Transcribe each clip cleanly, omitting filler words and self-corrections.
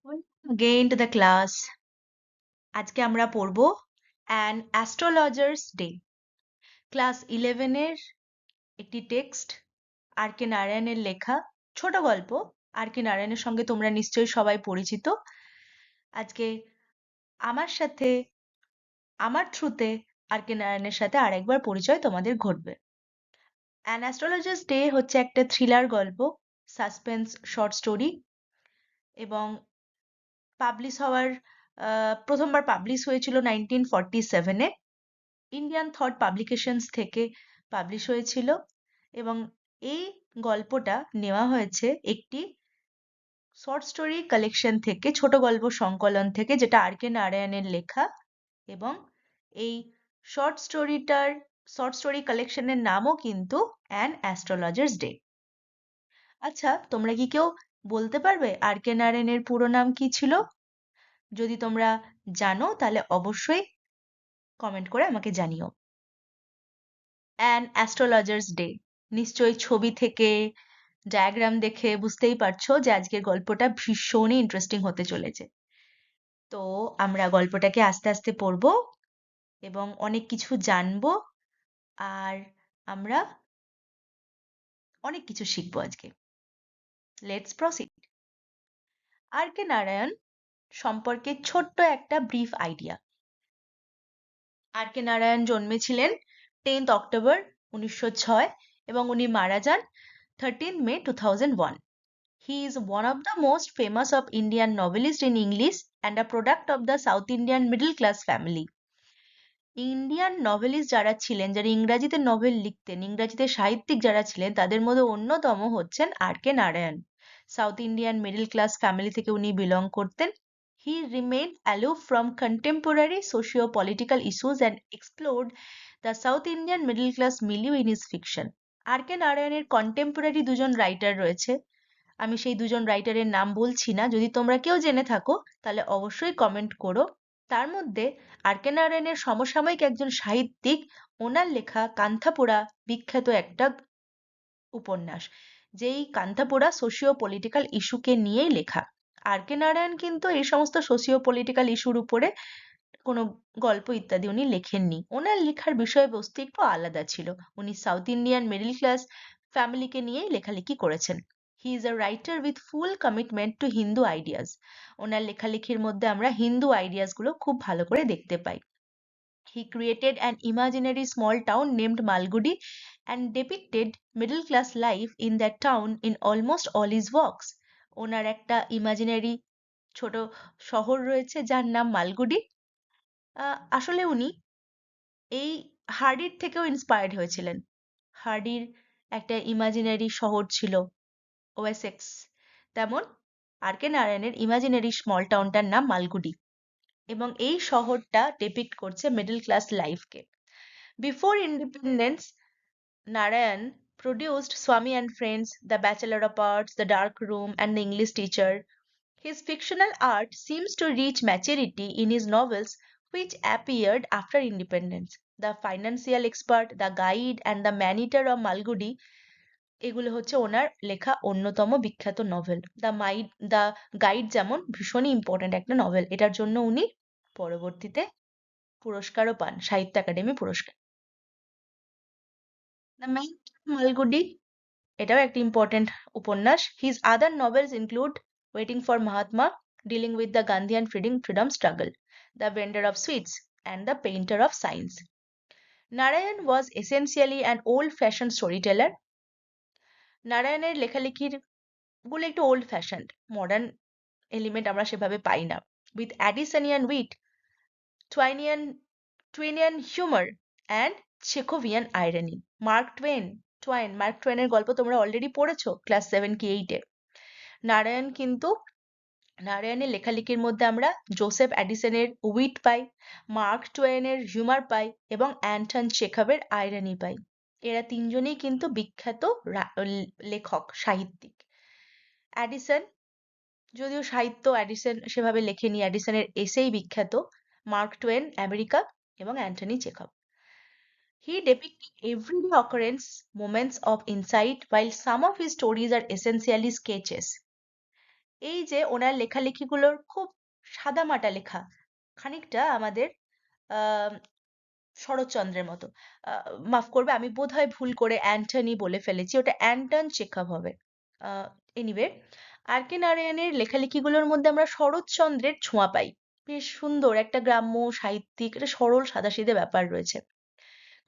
Welcome again to the class. আজকে আমরা পড়ব অ্যান অ্যাস্ট্রোলজার্স ডে। ক্লাস 11 এর একটি টেক্সট আর কে নারায়ণের লেখা ছোট গল্প। আর কে নারায়ণের সঙ্গে তোমরা নিশ্চয়ই সবাই পরিচিত। আজকে আমার সাথে আমার থ্রুতে আর কে নারায়ণের সাথে আরেকবার পরিচয় তোমাদের ঘটবে। অ্যান অ্যাস্ট্রোলজার্স ডে হচ্ছে একটা থ্রিলার গল্প, সাসপেন্স শর্ট স্টোরি এবং পাবলিশ হওয়ার প্রথমবার পাবলিশ হয়েছিল 1947-এ। ইন্ডিয়ান থট পাবলিকেশনস থেকে পাবলিশ হয়েছিল এবং এই গল্পটা নেওয়া হয়েছে একটি শর্ট স্টোরি কালেকশন থেকে, ছোট গল্প সংকলন থেকে, যেটা আর কে নারায়ণের লেখা। এবং এই শর্ট স্টোরি কালেকশনের নামও কিন্তু অ্যান অ্যাস্ট্রোলজার্স ডে। আচ্ছা, তোমরা কি কেউ বলতে পারবে আর কে নারায়ণের পুরো নাম কি ছিল? যদি তোমরা জানো তাহলে অবশ্যই কমেন্ট করে আমাকে জানিও। অ্যান অ্যাস্ট্রোলজার্স ডে, নিশ্চয়ই ছবি থেকে ডায়াগ্রাম দেখে বুঝতেই পারছো যে আজকের গল্পটা ভীষণই ইন্টারেস্টিং হতে চলেছে। তো আমরা গল্পটাকে আস্তে আস্তে পড়বো এবং অনেক কিছু জানবো, আর আমরা অনেক কিছু শিখবো আজকে। Let's proceed. R K Narayan সম্পর্কে ছোট্ট একটা brief idea. R K Narayan জন্মেছিলেন 10th অক্টোবর 1906 এবং উনি মারা যান 13th May 2001. He is one of the most famous of Indian novelists in English and a product of the South Indian middle class family. Indian novelist যারা ছিলেন, যারা ইংরাজিতে novel লিখতেন, ইংরাজিতে সাহিত্যিক যারা ছিলেন, তাদের মধ্যে অন্যতম হচ্ছেন R K Narayan. South Indian middle class family থেকে উনি বিলং করতেন। He remained aloof from contemporary socio-political issues and explored the South Indian middle class milieu in his fiction. আর কে নারায়ণের কন্টেম্পোরারি দুজন রাইটার রয়েছে। আমি সেই দুজন রাইটারের নাম বলছি না, যদি তোমরা কেউ জেনে থাকো তাহলে অবশ্যই কমেন্ট করো। তার মধ্যে আর কে নারায়ণের সমসাময়িক একজন সাহিত্যিক, ওনার লেখা কান্থাপুরা বিখ্যাত একটা উপন্যাস, যেই কান্থাপুরা সোশিও পলিটিক্যাল ইস্যুকে নিয়েই লেখা। আর কে নারায়ণ কিন্তু এই সমস্ত সোশিও পলিটিক্যাল ইস্যুর উপরে কোনো গল্প ইত্যাদি উনি লেখেননি। ওনার লেখার বিষয়বস্তু একটু আলাদা ছিল। উনি সাউথ ইন্ডিয়ান মিডল ক্লাস ফ্যামিলিকে নিয়েই লেখালেখি করেছেন। He is a writer with full commitment to Hindu ideas. ওনার লেখালেখির মধ্যে আমরা হিন্দু আইডিয়াস গুলো খুব ভালো করে দেখতে পাই। He created an imaginary small town named Malgudi and depicted middle class life in that town in almost all his works. ওনার একটা ইমাজিনারি ছোট শহর রয়েছে যার নাম মালগুডি। আসলে উনি এই হার্ডির থেকেও ইন্সপায়ার্ড হয়েছিলেন। হার্ডির একটা ইমাজিনারি শহর ছিল ওয়েসেক্স, তেমন আর কে নারায়ণের ইমাজিনারি স্মল টাউনটার নাম মালগুডি এবং এই শহরটা ডেপিক্ট করছে মিডল ক্লাস লাইফকে। Before independence, Narayan produced Swami and Friends, The Bachelor of Arts, The Dark Room, and The English Teacher. His fictional art seems to reach maturity in his novels, which appeared after independence. The Financial Expert, The Guide, and The Man-Eater of Malgudi এগুলো হচ্ছে ওনার লেখা অন্যতম বিখ্যাত novel. The guide যেমন ভীষণই important একটা novel, এটার জন্য উনি পরবর্তীতে পুরস্কারও পান, সাহিত্য একাডেমি পুরস্কার। দ্য ম্যান মালগুডি এটাও একটা ইম্পর্টেন্ট উপন্যাস। His other novels include waiting for Mahatma, dealing with the Gandhian freedom struggle, the vendor of sweets, and the painter of science. Narayan was essentially an old fashion story teller. নারায়ণের লেখালেখির গুলো একটু old ফ্যাশনড, modern element আমরা সেভাবে পাই না। With Addisonian wit, Twainian Twainian humour and Chekhovian irony. Mark টুয়েনের গল্প তোমরা অলরেডি পড়েছো ক্লাস 7 কি 8-এ। নারায়ণের লেখালেখির মধ্যে আমরা জোসেফ অ্যাডিসনের উইট পাই, মার্ক টুয়েনের হিউমার পাই এবং অ্যান্টন চেখভের আইরনি পাই। এরা তিনজনেই কিন্তু বিখ্যাত লেখক, সাহিত্যিক। অ্যাডিসন, যদিও সাহিত্য অ্যাডিসন সেভাবে লেখেনি, অ্যাডিসনের এসেই বিখ্যাত। মার্ক টুয়েন আমেরিকা এবং Anthony Chekhov. He depicted everyday occurrence, moments of insight, while some of his stories are essentially sketches. এই যে ওনার লেখালেখিগুলোর খুব সাদামাটা লেখা, খানিকটা আমাদের আহ শরৎচন্দ্রের মতো। মাফ করবে, আমি বোধহয় ভুল করে অ্যান্টনি বলে ফেলেছি, ওটা অ্যান্টন চেখভ হবে। এনিওয়ে, আর কে নারায়ণের লেখালেখিগুলোর মধ্যে আমরা শরৎচন্দ্রের ছোঁয়া পাই। বেশ সুন্দর একটা গ্রাম্য সাহিত্যিক, একটা সরল সাদাসিধে ব্যাপার রয়েছে।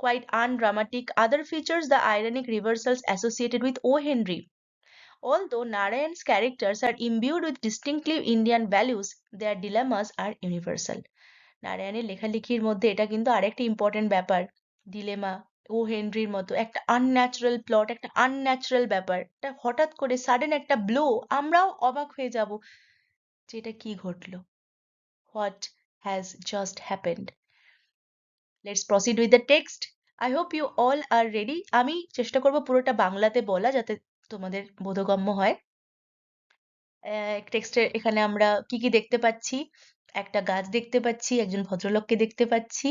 Quite undramatic. Other features the ironic reversals associated with O. Henry. Although Narayan's characters are imbued with distinctly Indian values, their dilemmas are universal. নারায়ণের লেখালেখির মধ্যে এটা কিন্তু আরেকটা ইম্পর্টেন্ট ব্যাপার, ডিলেমা। ও হেনরির মতো একটা আনন্যাচারাল প্লট, একটা আনন্যাচারাল ব্যাপার, একটা হঠাৎ করে সাডেন একটা ব্লো, আমরাও অবাক হয়ে যাব যে এটা কি ঘটলো, what has just happened. Let's proceed with the text. I hope you all are ready. আমি চেষ্টা করবো পুরোটা বাংলাতে বলা, যাতে তোমাদের বোধগম্য হয়। টেক্সটের এখানে আমরা কি কি দেখতে পাচ্ছি? একটা গাছ দেখতে পাচ্ছি, একজন ভদ্রলোককে দেখতে পাচ্ছি,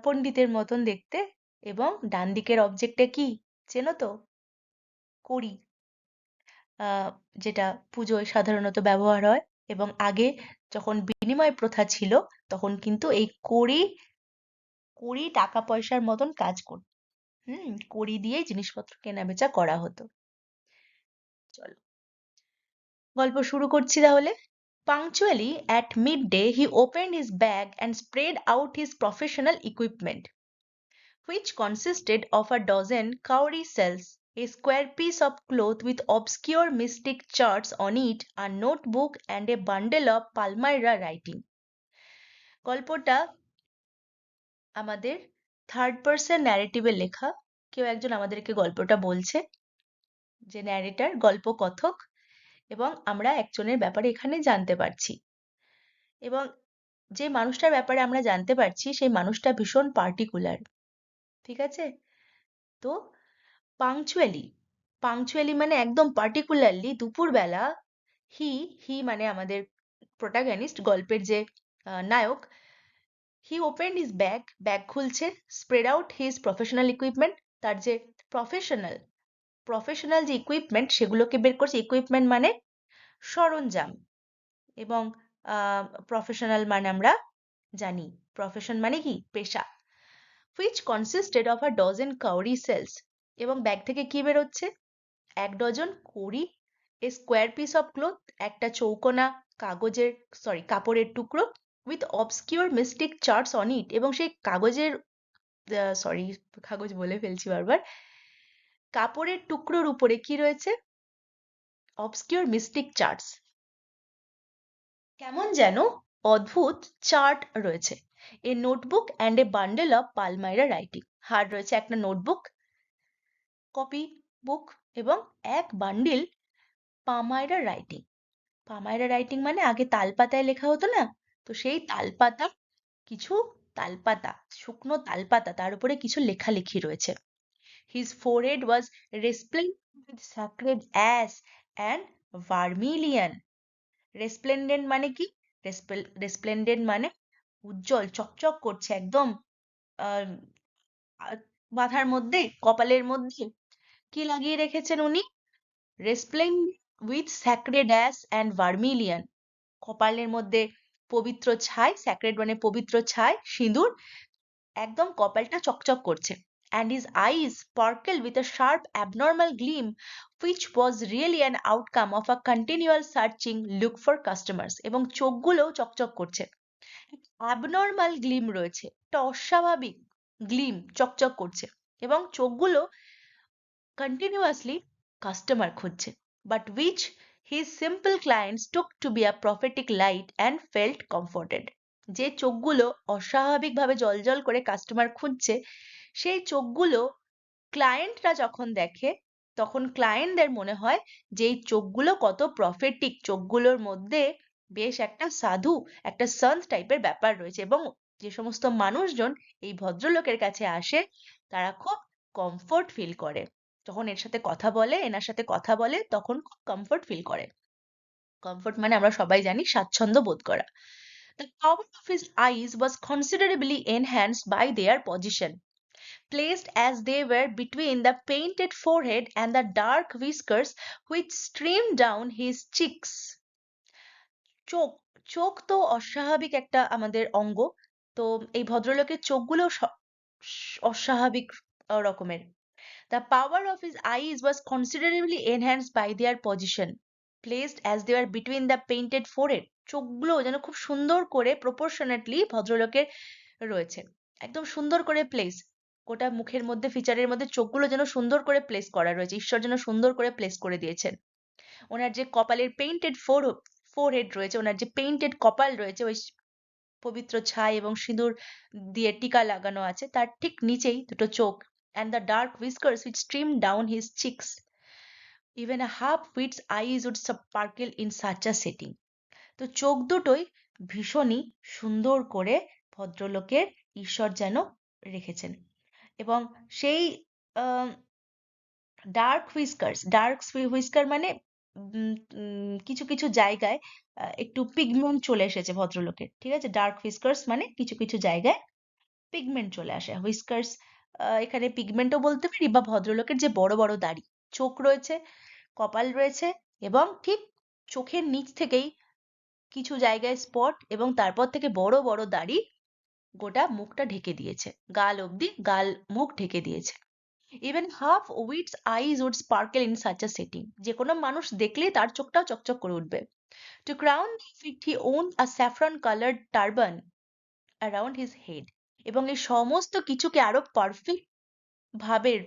পণ্ডিতের মতন দেখতে, এবং ডান দিকের অবজেক্টটা কি চেনো তো? কড়ি, যেটা পুজোয় সাধারণত ব্যবহার হয়। এবং আগে যখন বিনিময় প্রথা ছিল, তখন কিন্তু এই কড়ি, কড়ি টাকা পয়সার মতন কাজ করত। কড়ি দিয়েই জিনিসপত্র কেনা বেচা করা হতো। চলো গল্প শুরু করছি তাহলে। Punctually at midday, he opened his bag and spread out his professional equipment, which consisted of a dozen cowrie cells, a square piece of cloth with obscure mystic charts on it, a notebook, and a bundle of Palmyra writing. গল্পটা আমাদের third person ন্যারেটিভে লেখা। কেউ একজন আমাদেরকে গল্পটা বলছে, যে narrator, গল্প কথক, এবং আমরা একজনের ব্যাপারে এখানে জানতে পারছি। এবং যে মানুষটার ব্যাপারে আমরা জানতে পারছি, সেই মানুষটা ভীষণ পার্টিকুলার। ঠিক আছে? তো পাংচুয়ালি, পাংচুয়ালি মানে একদম পার্টিকুলারলি দুপুরবেলা, হি, হি মানে আমাদের প্রোটাগনিস্ট, গল্পের যে নায়ক, he opened his bag, bag খুলছে, spread out his professional equipment, তার যে প্রফেশনাল, প্রফেশনাল যে ইকুইপমেন্ট সেগুলোকে বের করছে। ইকুইপমেন্ট মানে সরঞ্জাম, এবং প্রফেশনাল মানে আমরা জানি, প্রফেশন মানে কি, পেশা। which consisted of a dozen cowrie cells, এবং ব্যাগ থেকে কি বেরোচ্ছে? এক ডজন কড়ি, a square piece of cloth, একটা চৌকোনা কাগজের, সরি কাপড়ের টুকরো, with obscure mystic charts on it, এবং সেই কাগজের, সরি কাগজ বলে ফেলছি বারবার, কাপড়ের টুকরোর উপরে কি রয়েছে? obscure mystic charts, কেমন যেন অদ্ভুত চার্ট রয়েছে। A notebook and a bundle of palmyra writing, হার রয়েছে একটা নোটবুক, কপি বুক, এবং এক bundle palmyra writing. Palmyra writing মানে আগে তালপাতায় লেখা হতো না, তো সেই তালপাতা, কিছু তালপাতা, শুকনো তালপাতা, তার উপরে কিছু লেখালেখি রয়েছে। His forehead was resplendent with sacred ash and vermilion. রেসপ্লেন্ডেন্ট মানে কি? রেসপ্লেন্ডেন্ট মানে উজ্জ্বল, চকচক করছে একদম। আহ আহ, মাথার মধ্যে, কপালের মধ্যে কি লাগিয়ে রেখেছেন উনি? রেসপ্লেন্ড with sacred ash and vermilion, কপালের মধ্যে পবিত্র ছাই, স্যাক্রেড মানে পবিত্র ছাই, সিঁদুর, একদম কপালটা চকচক করছে। And his eyes sparkled with a sharp abnormal gleam, which was really an outcome of a continual searching look for customers. এবং চোখগুলোও চকচক করছে, অ্যাবনর্মাল গ্লিম রয়েছে, একটা অস্বাভাবিক গ্লিম, চকচক করছে, এবং চোখগুলো কন্টিনিউয়াসলি কাস্টমার খুঁজছে, but which his simple clients took to be a prophetic light and felt comforted. যে চোখগুলো অস্বাভাবিকভাবে জলজল করে কাস্টমার খুঁজছে, সেই চোখগুলো ক্লায়েন্টরা যখন দেখে, তখন ক্লায়েন্টদের মনে হয় যে এই চোখগুলো কত প্রফেটিক, চোখগুলোর মধ্যে বেশ একটা সাধু, একটা সন্ত টাইপের ব্যাপার রয়েছে। এবং যে সমস্ত মানুষজন এই ভদ্রলোকের কাছে আসে, তারা খুব কমফোর্ট ফিল করে, যখন এর সাথে কথা বলে, এনার সাথে কথা বলে, তখন খুব কমফোর্ট ফিল করে। কমফোর্ট মানে আমরা সবাই জানি স্বাচ্ছন্দ্য বোধ করা। The power of his eyes was considerably enhanced by their position, placed as they were between the painted forehead and the dark whiskers which streamed down his cheeks. চোখ চোখ তো অস্বাভাবিক একটা আমাদের অঙ্গ। তো এই ভদ্রলোকের চোখগুলো অস্বাভাবিক রকমের। The power of his eyes was considerably enhanced by their position, placed as they were between the painted forehead. চোখগুলো যেন খুব সুন্দর করে proportionately ভদ্রলোকের রয়েছে। একদম সুন্দর করে প্লেস। গোটা মুখের মধ্যে ফিচারের মধ্যে চোখগুলো যেন সুন্দর করে প্লেস করা রয়েছে। ঈশ্বর যেন সুন্দর করে প্লেস করে দিয়েছেন। ওনার যে কপালের পেইন্টেড ফোরহেড রয়েছে, ওনার যে পেইন্টেড কপাল রয়েছে, ওই পবিত্র ছাই এবং সিঁদুর দিয়ে টিকা লাগানো আছে, তার ঠিক নিচেই দুটো চোখ, and the dark whiskers which streamed down his cheeks. Even a half-wit's eyes would sparkle in such a setting. তো চোখ দুটোই ভীষণই সুন্দর করে ভদ্রলোকের ঈশ্বর যেন রেখেছেন। এবং সেই ডার্ক হুইস্কার মানে কিছু কিছু জায়গায় একটু পিগমেন্ট চলে এসেছে ভদ্রলোকের, ঠিক আছে? ডার্ক হুইস্কার্স মানে কিছু কিছু জায়গায় পিগমেন্ট চলে আসে। হুইস্কার্স এখানে পিগমেন্টও বলতে পারি, বা ভদ্রলোকের যে বড় বড় দাড়ি, চোখ রয়েছে, কপাল রয়েছে, এবং ঠিক চোখের নিচ থেকেই কিছু জায়গায় স্পট, এবং তারপর থেকে বড় বড় দাড়ি গোটা মুখটা ঢেকে দিয়েছে, গাল অবধি, গাল মুখ ঢেকে দিয়েছে। Even half wits eyes would sparkle in such a setting, যে কোনো মানুষ দেখলেই তার চোখটাও চকচক করে উঠবে। To crown the effect, he owned a saffron colored turban around his head, এবং এই সমস্ত কিছুকে আরো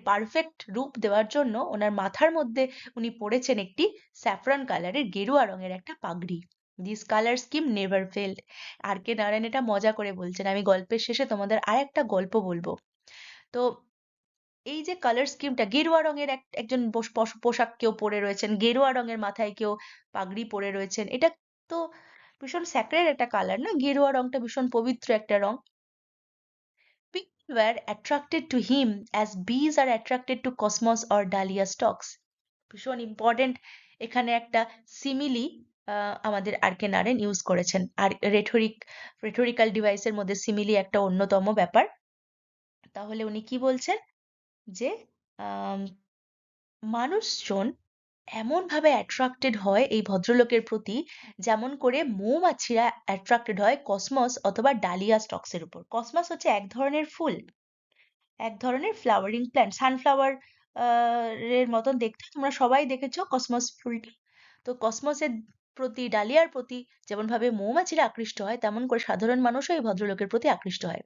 পারফেক্ট রূপ দেওয়ার জন্য ওনার মাথার মধ্যে উনি পরেছেন একটি স্যাফরন কালারের, গেরুয়া রঙের একটা পাগড়ি। This colour scheme never failed. R K Narayan এটা মজা করে বলছেন, আমি গল্পের শেষে তোমাদের আর একটা গল্প বলবো। তো এই যে কালার স্কিমটা, গেরুয়া রঙের একজন পোশাক কেউ পরে রয়েছেন, গেরুয়া রঙের মাথায় কেউ পাগড়ি পরে রয়েছেন, এটা তো ভীষণ স্যাক্রেড একটা কালার না? গেরুয়া রংটা ভীষণ পবিত্র একটা রং। People were attracted to him as bees are attracted to cosmos or dahlia stalks. ভীষণ ইম্পর্টেন্ট এখানে একটা সিমিলি আমাদের আর কে নারায়ণ ইউজ করেছেন। আর রেটোরিক্যাল ডিভাইসের মধ্যে সিমিলি একটা অন্যতম ব্যাপার। তাহলে উনি কি বলছেন? যে আম, মানুষজন এমন ভাবে অ্যাট্রাক্টেড হয় এই ভদ্রলোকের প্রতি, যেমন করে মৌমাছিরা অ্যাট্রাক্টেড হয় কসমস অথবা ডালিয়া স্টকসের উপর। কসমস হচ্ছে এক ধরনের ফুল, এক ধরনের ফ্লাওয়ারিং প্ল্যান্ট, সানফ্লাওয়ার এর মতন দেখতে, তোমরা সবাই দেখেছো কসমস ফুলটি। তো কসমসের প্রতি, ডালিয়ার প্রতি যেমন ভাবে মৌমাছিরা আকৃষ্ট হয়, তেমন করে সাধারণ মানুষও এই ভদ্রলোকের প্রতি আকৃষ্ট হয়।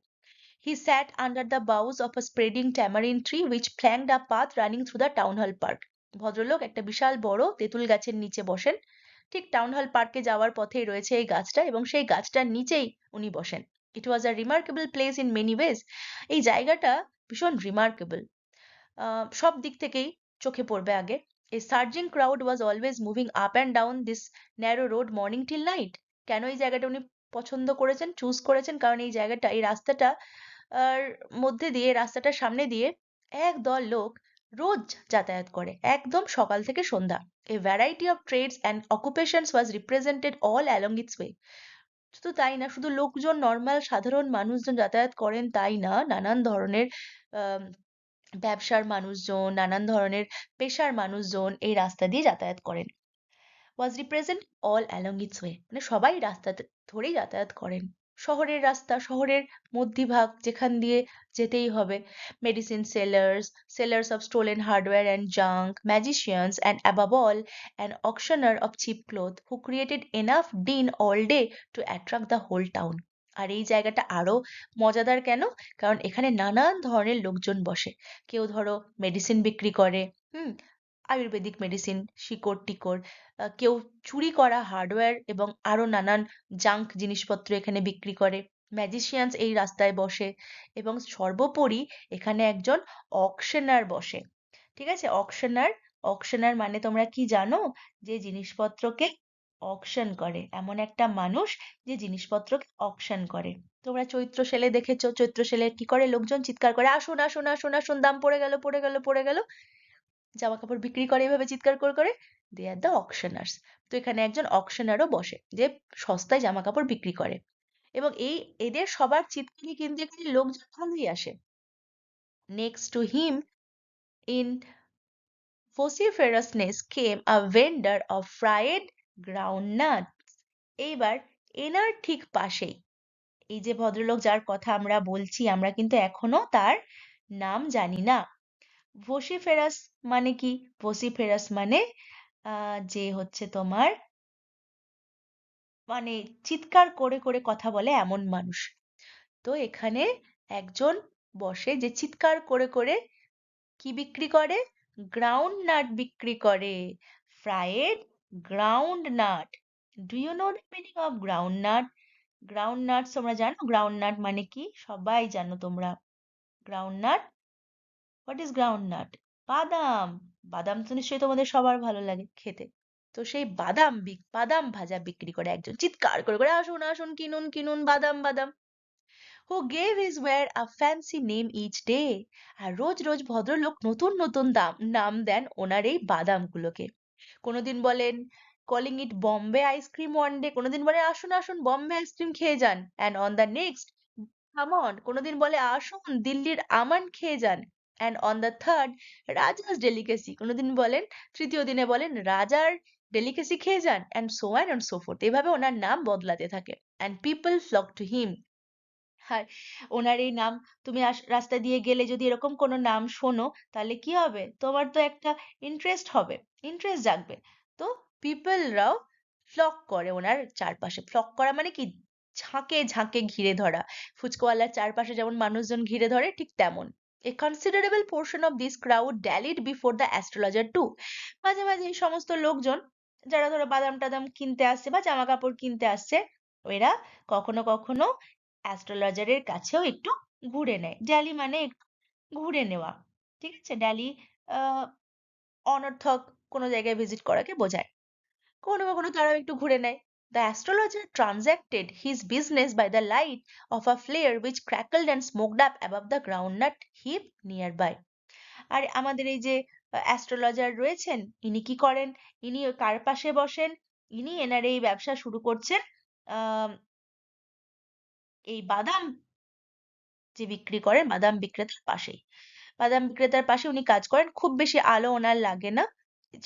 He sat under the boughs of a spreading tamarind tree which flanked a path running through the town hall park. ভদ্রলোক একটা বিশাল বড় তেঁতুল গাছের নিচে বসেন। ঠিক টাউন হল পার্কে যাওয়ার পথেই রয়েছে এই গাছটা, এবং সেই গাছটার নিচেই উনি বসেন। It was a remarkable place in many ways. এই জায়গাটা ভীষণ রিমার্কেবল, সব দিক থেকেই চোখে পড়বে আগে। A surging crowd was always moving up and down this narrow road morning till night. কেন এই জায়গাটা উনি পছন্দ করেছেন, চুজ করেছেন? কারণ এই জায়গাটা, এই রাস্তাটা আর মধ্যে দিয়ে, রাস্তাটার সামনে দিয়ে একদল লোক রোজ যাতায়াত করে, একদম সকাল থেকে সন্ধ্যা। A variety of trades and occupations was represented all along its way. শুধু তাই না, শুধু লোকজন, নর্মাল সাধারণ মানুষজন যাতায়াত করেন তাই না, নানান ধরনের আহ ব্যবসার মানুষজন, নানান ধরনের পেশার মানুষজন এই রাস্তা দিয়ে যাতায়াত করেন। was represent all along its way, মানে সবাই রাস্তা ধরেই যাতায়াত করেন। শহরের রাস্তা, শহরের মধ্যিভাগ, যেখান দিয়ে যেতেই হবে। Medicine sellers, sellers of stolen hardware and junk, magicians, and above all an auctioneer of cheap cloth who created enough din all day to attract the whole town. আর এই জায়গাটা আরো মজাদার কেন? কারণ এখানে নানান ধরনের লোকজন বসে। কেউ ধরো মেডিসিন বিক্রি করে, হুম, আয়ুর্বেদিক মেডিসিন, শিকড় টিকড়, কেউ চুরি করা হার্ডওয়্যার এবং আরো নানান জাঙ্ক জিনিসপত্র এখানে বিক্রি করে। ম্যাজিশিয়ানস এই রাস্তায় বসে, এবং সর্বোপরি এখানে একজন অকশনার বসে। ঠিক আছে? অকশনার, অকশনার মানে তোমরা কি জানো? যে জিনিসপত্রকে অকশন করে, এমন একটা মানুষ যে জিনিসপত্রকে অকশন করে। তোমরা চৈত্র সেলে দেখেছো, চৈত্র সেলে কি করে? লোকজন চিৎকার করে, আসুন আসুন আসুন আসুন, দাম পড়ে গেল পড়ে গেল পড়ে গেল। জামা কাপড় বিক্রি করে এভাবে চিৎকার করে করে। দে আর দ্য অকশনার্স। তো এখানে একজন অকশনারও বসে, যে সস্তায় জামা কাপড় বিক্রি করে। এবং এই এদের সবার চিৎকারে কিন্তু এখানে লোকজন ভালোই আসে। Next to him in vociferousness came a vendor of fried groundnuts. এইবার এনার ঠিক পাশেই এই যে ভদ্রলোক যার কথা আমরা বলছি, আমরা কিন্তু এখনো তার নাম জানি না। ভোসিফেরাস মানে কি? ভোসিফেরাস মানে যে হচ্ছে তোমার মানে চিৎকার করে করে কথা বলে এমন মানুষ। তো এখানে একজন বসে যে চিৎকার করে করে কি বিক্রি করে? গ্রাউন্ড নাট বিক্রি করে। Fried groundnut. Do you know the meaning of groundnut? Groundnuts তোমরা জানো গ্রাউন্ড নাট মানে কি? সবাই জানো তোমরা। Groundnut, what is groundnut? বাদাম। বাদাম তো নিশ্চয়ই তোমাদের সবার ভালো লাগে খেতে। তো সেই বাদাম ভাজা বিক্রি করে একজন চিৎকার করে করে, আসুন আসুন কিনুন কিনুন বাদাম বাদাম। who gave his ware a fancy name each day, আর রোজ রোজ ভদ্রলোক নতুন নতুন নাম দেন ওনার এই বাদামগুলোকে। কোনোদিন বলেন calling it Bombay ice cream one day, কোনোদিন বলে আসুন আসুন বম্বে আইসক্রিম খেয়ে যান, and on the next come on, কোনোদিন বলে আসুন দিল্লির আমান খেয়ে যান, and on the third Raja's delicacy, কোনোদিন বলেন তৃতীয় দিনে বলেন রাজার ডেলিকেসি খেয়ে যান, and so on and so forth. এভাবে ওনার নাম বদলাতে থাকে, and people flock to him. আর ওনার এই নাম তুমি রাস্তা দিয়ে গেলে যদি এরকম কোনো নাম শোনো, তাহলে কি হবে? তোমার তো একটা ইন্টারেস্ট হবে, ইন্টারেস্ট জাগবে। তো পিপলরাও ফ্লক করে ওনার চারপাশে। ফ্লক করা মানে কি? ঝাঁকে ঝাঁকে ঘিরে ধরা। ফুচকাওয়ালার চারপাশে যেমন মানুষজন ঘিরে ধরে, ঠিক তেমন। A considerable portion of this crowd dallied before the astrologer too. মাঝে মাঝে এই সমস্ত লোকজন যারা ধরো বাদাম টাদাম কিনতে আসছে বা জামা কাপড় কিনতে আসছে, এরা কখনো কখনো অ্যাস্ট্রোলজারের কাছেও একটু ঘুরে নেয়। ড্যালি মানে একটু ঘুরে নেওয়া। ঠিক আছে? ড্যালি আহ অনর্থক কোনো জায়গায় ভিজিট করাকে বোঝায়। কখনো কখনো তারাও একটু ঘুরে নেয়। The astrologer transacted his business by the light of a flare which crackled and smoked up above the groundnut heap nearby. আর আমাদের এই যে অ্যাস্ট্রোলজার রয়েছেন, ইনি কি করেন? ইনি কার পাশে বসেন? ইনি এনার এই ব্যবসা শুরু করছেন আহ এই বাদাম যে বিক্রি করেন, বাদাম বিক্রেতার পাশেই। বাদাম বিক্রেতার পাশে উনি কাজ করেন। খুব বেশি আলো ওনার লাগে না,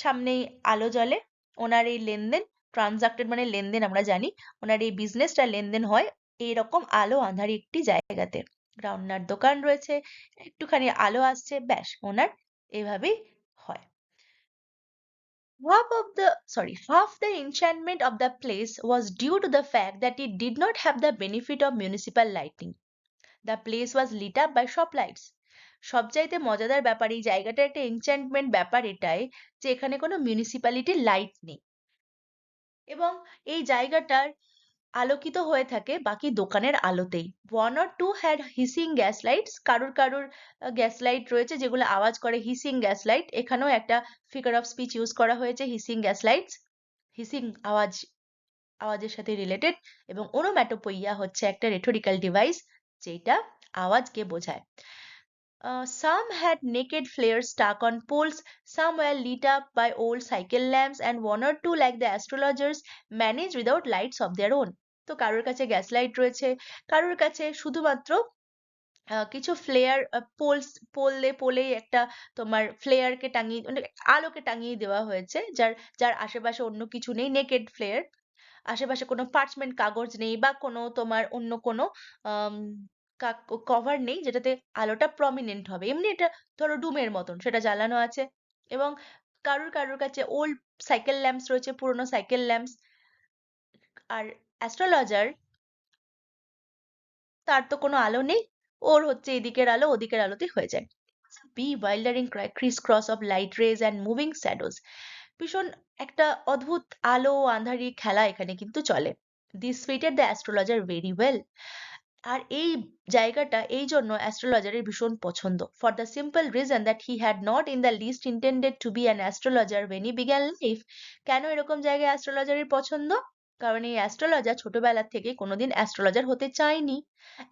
সামনেই আলো জ্বলে। ওনার এই লেনদেন, ট্রানজাক্টেড মানে লেনদেন, আমরা জানি ওনার এই বিজনেসটা লেনদেন হয় এইরকম আলো আঁধারি একটি জায়গাতে। গ্রাউন্ডনাট দোকান রয়েছে, একটুখানি আলো আসছে, ব্যাস ওনার এভাবেই হয়। Half the enchantment of the place was due to the fact that it did not have the benefit of municipal lighting. The place was lit up by shop lights. সবচাইতে মজাদার ব্যাপার এই জায়গাটার একটা এনচ্যান্টমেন্ট ব্যাপার এটাই যে এখানে কোনো মিউনিসিপ্যালিটির লাইট নেই, এবং এই জায়গাটার আলোকিত হয়ে থাকে বাকি দোকানের আলোতেই। One or two had hissing gas lights, কারুর কারুর গ্যাস লাইট রয়েছে যেগুলো আওয়াজ করে, হিসিং গ্যাস লাইট। এখানেও একটা ফিগার অফ স্পিচ ইউজ করা হয়েছে, হিসিং গ্যাস লাইটস। হিসিং আওয়াজ, আওয়াজের সাথে রিলেটেড, এবং ওনোম্যাটোপইয়া হচ্ছে একটা রেটোরিক্যাল ডিভাইস যেটা আওয়াজকে বোঝায়। Some had naked flares stuck on poles, some were lit up by old cycle lamps, and one or two, like the astrologers, managed without lights of their own. তো কারোর কাছে gas light রয়েছে, কারোর কাছে শুধুমাত্র কিছু ফ্লেয়ার, পোলে পোলেই একটা তোমার ফ্লেয়ারকে টাঙিয়ে, মানে আলোকে টাঙিয়ে দেওয়া হয়েছে, যার যার আশেপাশে অন্য কিছু নেই, নেকেড ফ্লেয়ার। আশেপাশে কোনো পার্চমেন্ট কাগজ নেই বা কোনো তোমার অন্য কোনো কভার নেই যেটাতে আলোটা প্রমিনেন্ট হবে, এমনি এটা ধরো ডুমের মতন সেটা জ্বালানো আছে। এবং কারুর কারুর কাছে ওল্ড সাইকেল ল্যাম্পস রয়েছে, পুরোনো সাইকেল ল্যাম্পস। আর অ্যাস্ট্রোলজার, তার তো কোনো আলো নেই, ওর হচ্ছে এদিকের আলো ওদিকের আলোতে হয়ে যায়। bewildering criss cross of light rays and moving shadows. ভীষণ একটা অদ্ভুত আলো আঁধারি খেলা এখানে কিন্তু চলে। This suited the astrologer very well. আর এই জায়গাটা এই জন্য অ্যাস্ট্রোলজারের ভীষণ পছন্দ, for the simple reason that he had not in the least intended to be an astrologer when he began life. কেন এরকম জায়গায় অ্যাস্ট্রোলজারের পছন্দ? কারণ এই অ্যাস্ট্রোলজার ছোটবেলা থেকে কোনোদিন অ্যাস্ট্রোলজার হতে চায়নি,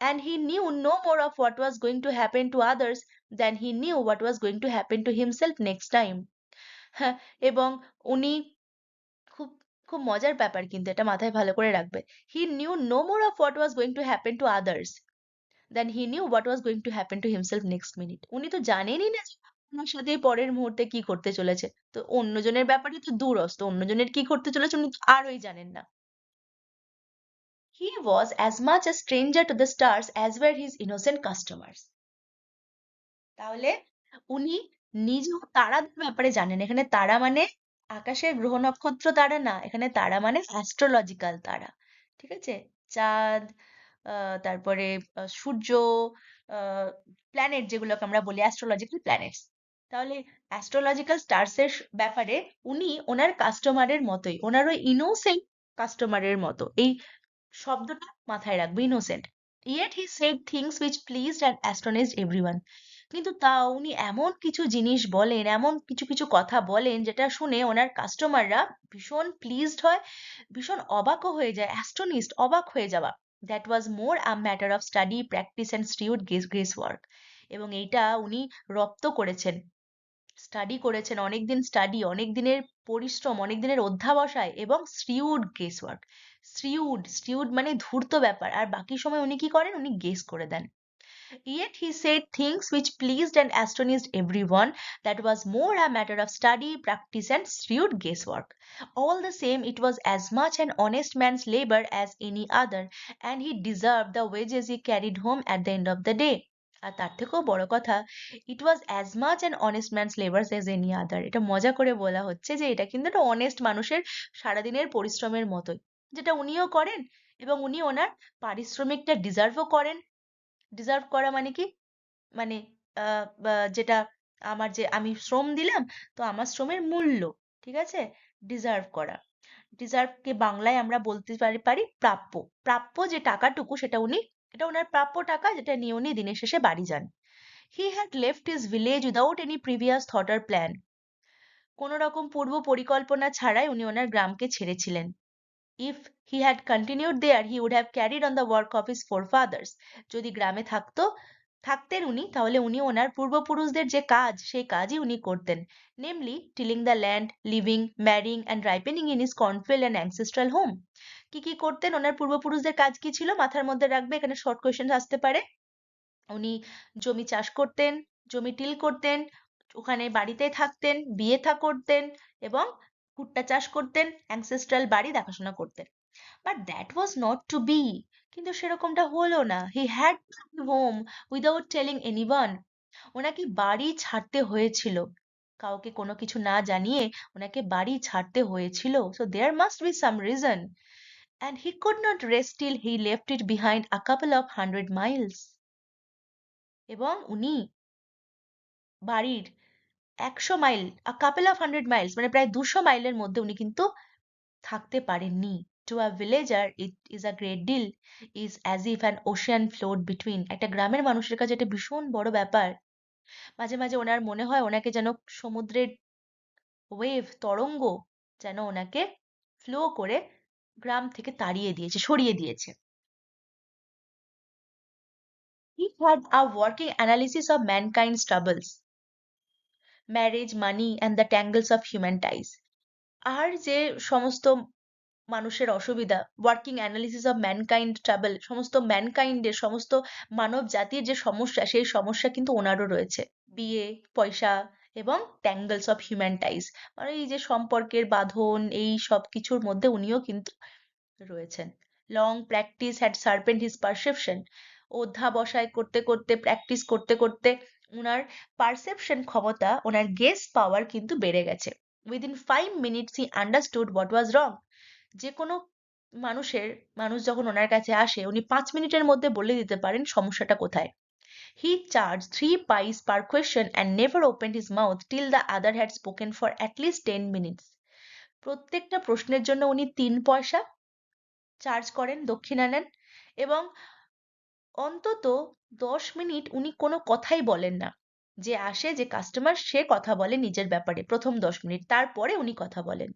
and he knew no more of what was going to happen to others than he knew what was going to happen to himself next time. হ্যাঁ, এবং উনি খুব খুব মজার ব্যাপার, কিন্তু এটা মাথায় ভালো করে রাখবে। He knew no more of what was going to happen to others than he knew what was going to happen to himself next minute. উনি তো জানেনই না যে ওনার সাথে পরের মুহূর্তে কি ঘটতে চলেছে। তো অন্যজনের ব্যাপারে তো দূরস্ত, অন্যজনের কি ঘটতে চলেছে উনি তো আরোই জানেন না। He was as much a stranger to the stars as were his innocent customers. তাহলে উনি নিজেও তারাদের ব্যাপারে জানেন। এখানে তারা মানে আকাশের গ্রহ নক্ষত্র তারা না, এখানে তারা মানে অ্যাস্ট্রোলজিক্যাল তারা। ঠিক আছে? চাঁদ, তারপরে সূর্য, প্ল্যানেট যেগুলোকে আমরা বলি অ্যাস্ট্রোলজিক্যাল প্ল্যানেটস। তাহলে অ্যাস্ট্রোলজিক্যাল স্টার্স এর ব্যাপারে উনি ওনার কাস্টমারের মতোই, ওনার ওই ইনোসেন্ট কাস্টমারের মতো, এই শব্দটা মাথায় রাখবে, innocent. Yet he said things which pleased and astonished everyone. কিন্তু তাও উনি এমন কিছু জিনিস বলেন, এমন কিছু কিছু কথা বলেন যেটা শুনে ওনার কাস্টমাররা ভীষণ প্লিজড হয়, ভীষণ অবাকও হয়ে যায়, অ্যাস্টনিস্ট, অবাক হয়ে যাওয়া। That was more a matter of study, practice and shrewd guesswork. এবং এইটা উনি রপ্ত করেছেন, স্টাডি করেছেন, অনেকদিন স্টাডি, অনেক দিনের পরিশ্রম, অনেক দিনের অধ্যাবসায় এবং শ্রিউড গেস ওয়ার্ক। শ্রিউড, শ্রিউড মানে ধূর্ত ব্যাপার, আর বাকি সময় উনি কি করেন, উনি গেস করে দেন। Yet he said things which pleased and astonished everyone. That was more a matter of study, practice, and shrewd guesswork. All the same, it was as much an honest man's labor as any other, and he deserved the wages he carried home at the end of the day. আর তার থেকেও বড় কথা, it was as much an honest man's labours as any other. এটা মজা করে বলা হচ্ছে যে এটা কিন্তু একটা অনেস্ট মানুষের সারাদিনের পরিশ্রমের মতোই, যেটা উনিও করেন, এবং উনি ওনার পারিশ্রমিকটা ডিজার্ভও করেন। ডিজার্ভ করা মানে কি, মানে যেটা আমার, যে আমি শ্রম দিলাম, তো আমার শ্রমের মূল্য, ঠিক আছে, ডিজার্ভ করা। ডিজার্ভকে বাংলায় আমরা বলতে পারি প্রাপ্য। প্রাপ্য যে টাকাটুকু সেটা উনি, এটা ওনার প্রাপ্য টাকা, যেটা নিয়ে উনি দিনের শেষে বাড়ি যান। He had left his village without any previous thought or plan. কোনো রকম পূর্ব পরিকল্পনা ছাড়াই উনি ওনার গ্রামকে ছেড়েছিলেন। If he had continued there, he would have carried on the work of his forefathers. যদি গ্রামে থাকতেন উনি, তাহলে উনি ওনার পূর্বপুরুষদের যে কাজ, সেই কাজই উনি করতেন। Namely tilling the land, living, marrying and ripening in his cornfield and ancestral home. কি কি করতেন, ওনার পূর্বপুরুষদের কাজ কি ছিল মাথার মধ্যে রাখবে, এখানে শর্ট কোয়েশ্চেন আসতে পারে। উনি জমি চাষ করতেন, জমি টিল করতেন, ওখানে বাড়িতে থাকতেন, করতেন, এবং ভুট্টা চাষ করতেন, অ্যানসেস্ট্রাল বাড়ি দেখাশোনা করতেন। But that was not to be. কিন্তু সেরকমটা হলো না। He had to home without telling anyone. ওনাকে বাড়ি ছাড়তে হয়েছিল, কাউকে কোনো কিছু না জানিয়ে ওনাকে বাড়ি ছাড়তে হয়েছিল। So there must be some reason, and he could not rest till he left it behind a couple of 100 miles. এবং উনি বাড়ির 100 mile, a couple of 100 miles মানে প্রায় 200 মাইলের মধ্যে উনি কিন্তু থাকতে পারেননি। To a villager it is a great deal, is as if an ocean float between. একটা গ্রামের মানুষের কাছে এটা ভীষণ বড় ব্যাপার। মাঝে মাঝে ওনার মনে হয় ওনাকে যেন সমুদ্রের ওয়েভ, তরঙ্গ যেন ওনাকে ফ্লো করে গ্রাম থেকে তাড়িয়ে দিয়েছে, সরিয়ে দিয়েছে। He had a working analysis of mankind's troubles, marriage, money, and the tangles of human ties. আর যে সমস্ত মানুষের অসুবিধা, working analysis of mankind trouble, সমস্ত ম্যানকাইন্ডের, সমস্ত মানব জাতির যে সমস্যা, সেই সমস্যা কিন্তু ওনারও রয়েছে। বিয়ে, পয়সা এবং ট্যাঙ্গলস অফ হিউম্যান টাইজ, মানে এই যে সম্পর্কের বাঁধন, এই সব কিছুর মধ্যে উনিও কিন্তু রয়েছেন। Long practice had sharpened his perception. অধ্যাবসায় করতে করতে, প্র্যাকটিস করতে করতে ওনার পারসেপশন ক্ষমতা, ওনার গেস পাওয়ার কিন্তু বেড়ে গেছে। Within 5 minutes he understood what was wrong. যে কোনো মানুষ যখন ওনার কাছে আসে, উনি 5 মিনিটের মধ্যে বলে দিতে পারেন সমস্যাটা কোথায়। হি charge 3 pice per question and never opened his mouth till the other had spoken for at least 10 minutes. প্রত্যেকটা প্রশ্নের জন্য উনি 3 পয়সা চার্জ করেন, দক্ষিণা নেন, এবং অন্তত 10 মিনিট উনি কোনো কথাই বলেন না। যে আসে, যে কাস্টমার, সে কথা বলে নিজের ব্যাপারে প্রথম 10 মিনিট, তারপরে উনি কথা বলেন।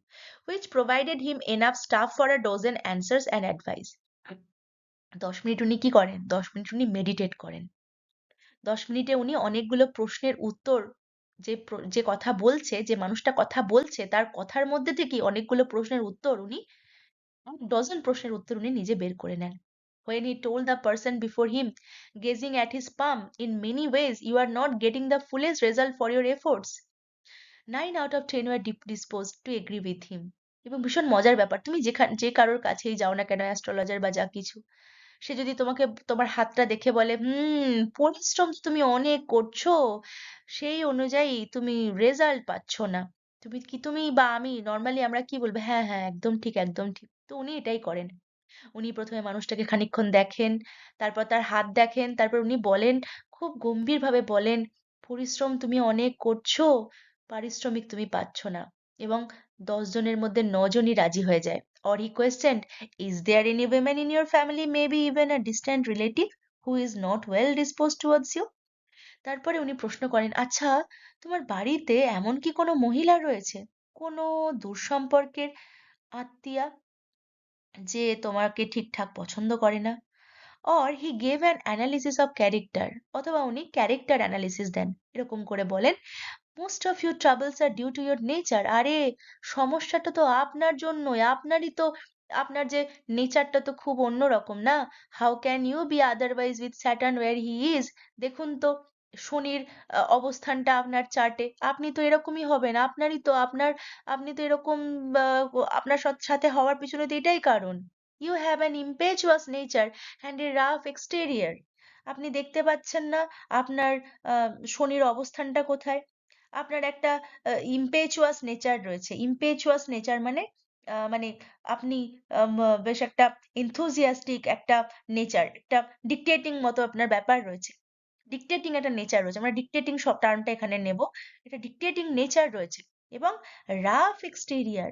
which provided him enough stuff for a dozen answers and advice. 10 minute উনি কি করেন, 10 মিনিট উনি মেডিটেট করেন। 10 মিনিটে উনি অনেকগুলো প্রশ্নের উত্তর, যে কথা বলছে, যে মানুষটা কথা বলছে, তার কথার মধ্যে থেকে অনেকগুলো প্রশ্নের উত্তর উনি, 1 ডজন প্রশ্নের উত্তর উনি নিজে বের করে নেন। When he told the person before him, gazing at his palm, in many ways you are not getting the fullest result for your efforts. 9 out of 10 were disposed to agree with him. এবং ভীষণ মজার ব্যাপার, তুমি যে কারোর কাছেই যাও না কেন, অ্যাস্ট্রোলজার বা যা কিছু, সে যদি তোমাকে তোমার হাতটা দেখে বলে পরিশ্রম তো তুমি অনেক করছো, সেই অনুযায়ী তুমি রেজাল্ট পাচ্ছ না, তুমি বা আমি নর্মালি আমরা কি বলবো, হ্যাঁ হ্যাঁ একদম ঠিক একদম ঠিক। তো উনি এটাই করেন। উনি প্রথমে মানুষটাকে খানিকক্ষণ দেখেন, তারপর তার হাত দেখেন, তারপর উনি বলেন, খুব গম্ভীরভাবে বলেন, পরিশ্রম তুমি অনেক করছো, পারিশ্রমিক তুমি পাচ্ছ না। এবং 10 জনের মধ্যে 9 জনই রাজি হয়ে যায়। Or he questioned, is there any women in your family, maybe even a distant relative, who is not well disposed towards you? তারপরে উনি প্রশ্ন করেন, আচ্ছা, তোমার বাড়িতে এমন কি কোনো মহিলা রয়েছে, কোনো দূর সম্পর্কের আত্মীয়া, যে তোমাকে ঠিকঠাক পছন্দ করে না? or he gave an analysis of character, অথবা উনি ক্যারেক্টার অ্যানালিসিস দেন, এরকম করে বলেন, most of your troubles are due to your nature. আরে, সমস্যাটা তো আপনার জন্যই, আপনারই তো, আপনার যে নেচারটা তো খুব অন্যরকম না। How can you be otherwise with Saturn where he is? দেখুন তো শনির অবস্থানটা আপনার চার্টে, আপনি তো এরকমই হবেন, আপনারই তো আপনার, আপনি তো এরকম আপনার সাথে হওয়ার পিছনে তো এটাই কারণ। You have an impetuous nature and a rough exterior. আপনি দেখতে পাচ্ছেন না আপনার শনির অবস্থানটা কোথায়? আপনার একটা ইম্পেচুয়াস নেচার রয়েছে। ইম্পেচুয়াস নেচার মানে মানে আপনি বেশ একটা enthusiastic একটা নেচার, একটা ডিক্টেটিং মতো আপনার ব্যাপার রয়েছে। ডিক্টেটিং একটা নেচার রয়েছে, আমরা ডিক্টেটিং সব টার্মটা এখানে নেব। এটা ডিক্টেটিং নেচার রয়েছে। এবং রাফ এক্সটেরিয়ার,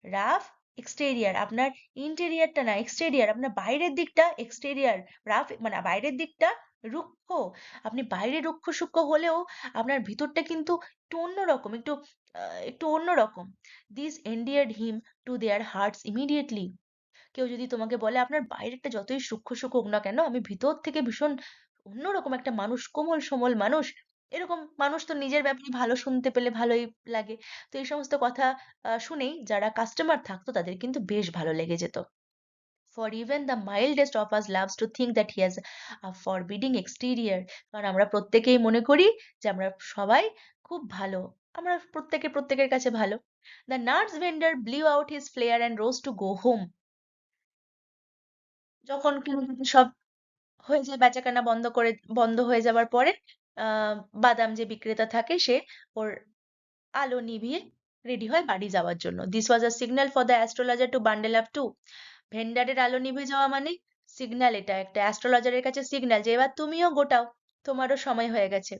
রাফ এক্সটেরিয়ার, আপনার ইন্টেরিয়ারটা না, এক্সটেরিয়ার, আপনার বাইরের দিকটা এক্সটেরিয়ার, রাফ মানে বাইরের দিকটা রুক্ষ। আপনি বাইরে রুক্ষ সূক্ষ্ম হলেও আপনার ভিতরটা কিন্তু একটু অন্যরকম, একটু অন্যরকম। This endeared him to their hearts immediately. কেউ যদি তোমাকে বলে আপনার বাইরেটা যতই সূক্ষ্ম সূক্ষ্ম হোক না কেন, আমি ভিতর থেকে ভীষণ অন্যরকম একটা মানুষ, কোমল সবল মানুষ, এরকম মানুষ তো নিজের ব্যাপারে ভালো শুনতে পেলে ভালোই লাগে। তো এই সমস্ত কথা শুনেই যারা কাস্টমার থাকতো তাদের কিন্তু বেশ ভালো লেগে যেত। For even the mildest of us loves to think that he has a forbidding exterior. কারণ আমরা প্রত্যেকেই মনে করি যে আমরা সবাই খুব ভালো, আমরা প্রত্যেকে প্রত্যেকের কাছে ভালো। The nuts vendor blew out his flare and rose to go home. যখন কেনাকাটা সব হয়ে যায়, বেচাকেনা বন্ধ হয়ে যাবার পরে আহ বাদাম যে বিক্রেতা থাকে সে ওর আলো নিভিয়ে রেডি হয় বাড়ি যাওয়ার জন্য। This was a signal for the astrologer to bundle up too. ভেন্ডারের আলো নিভে যাওয়া মানে সিগন্যাল, এটা একটা অ্যাস্ট্রোলজারের কাছে সিগন্যাল যে এবার তুমিও গোটাও, তোমারও সময় হয়ে গেছে।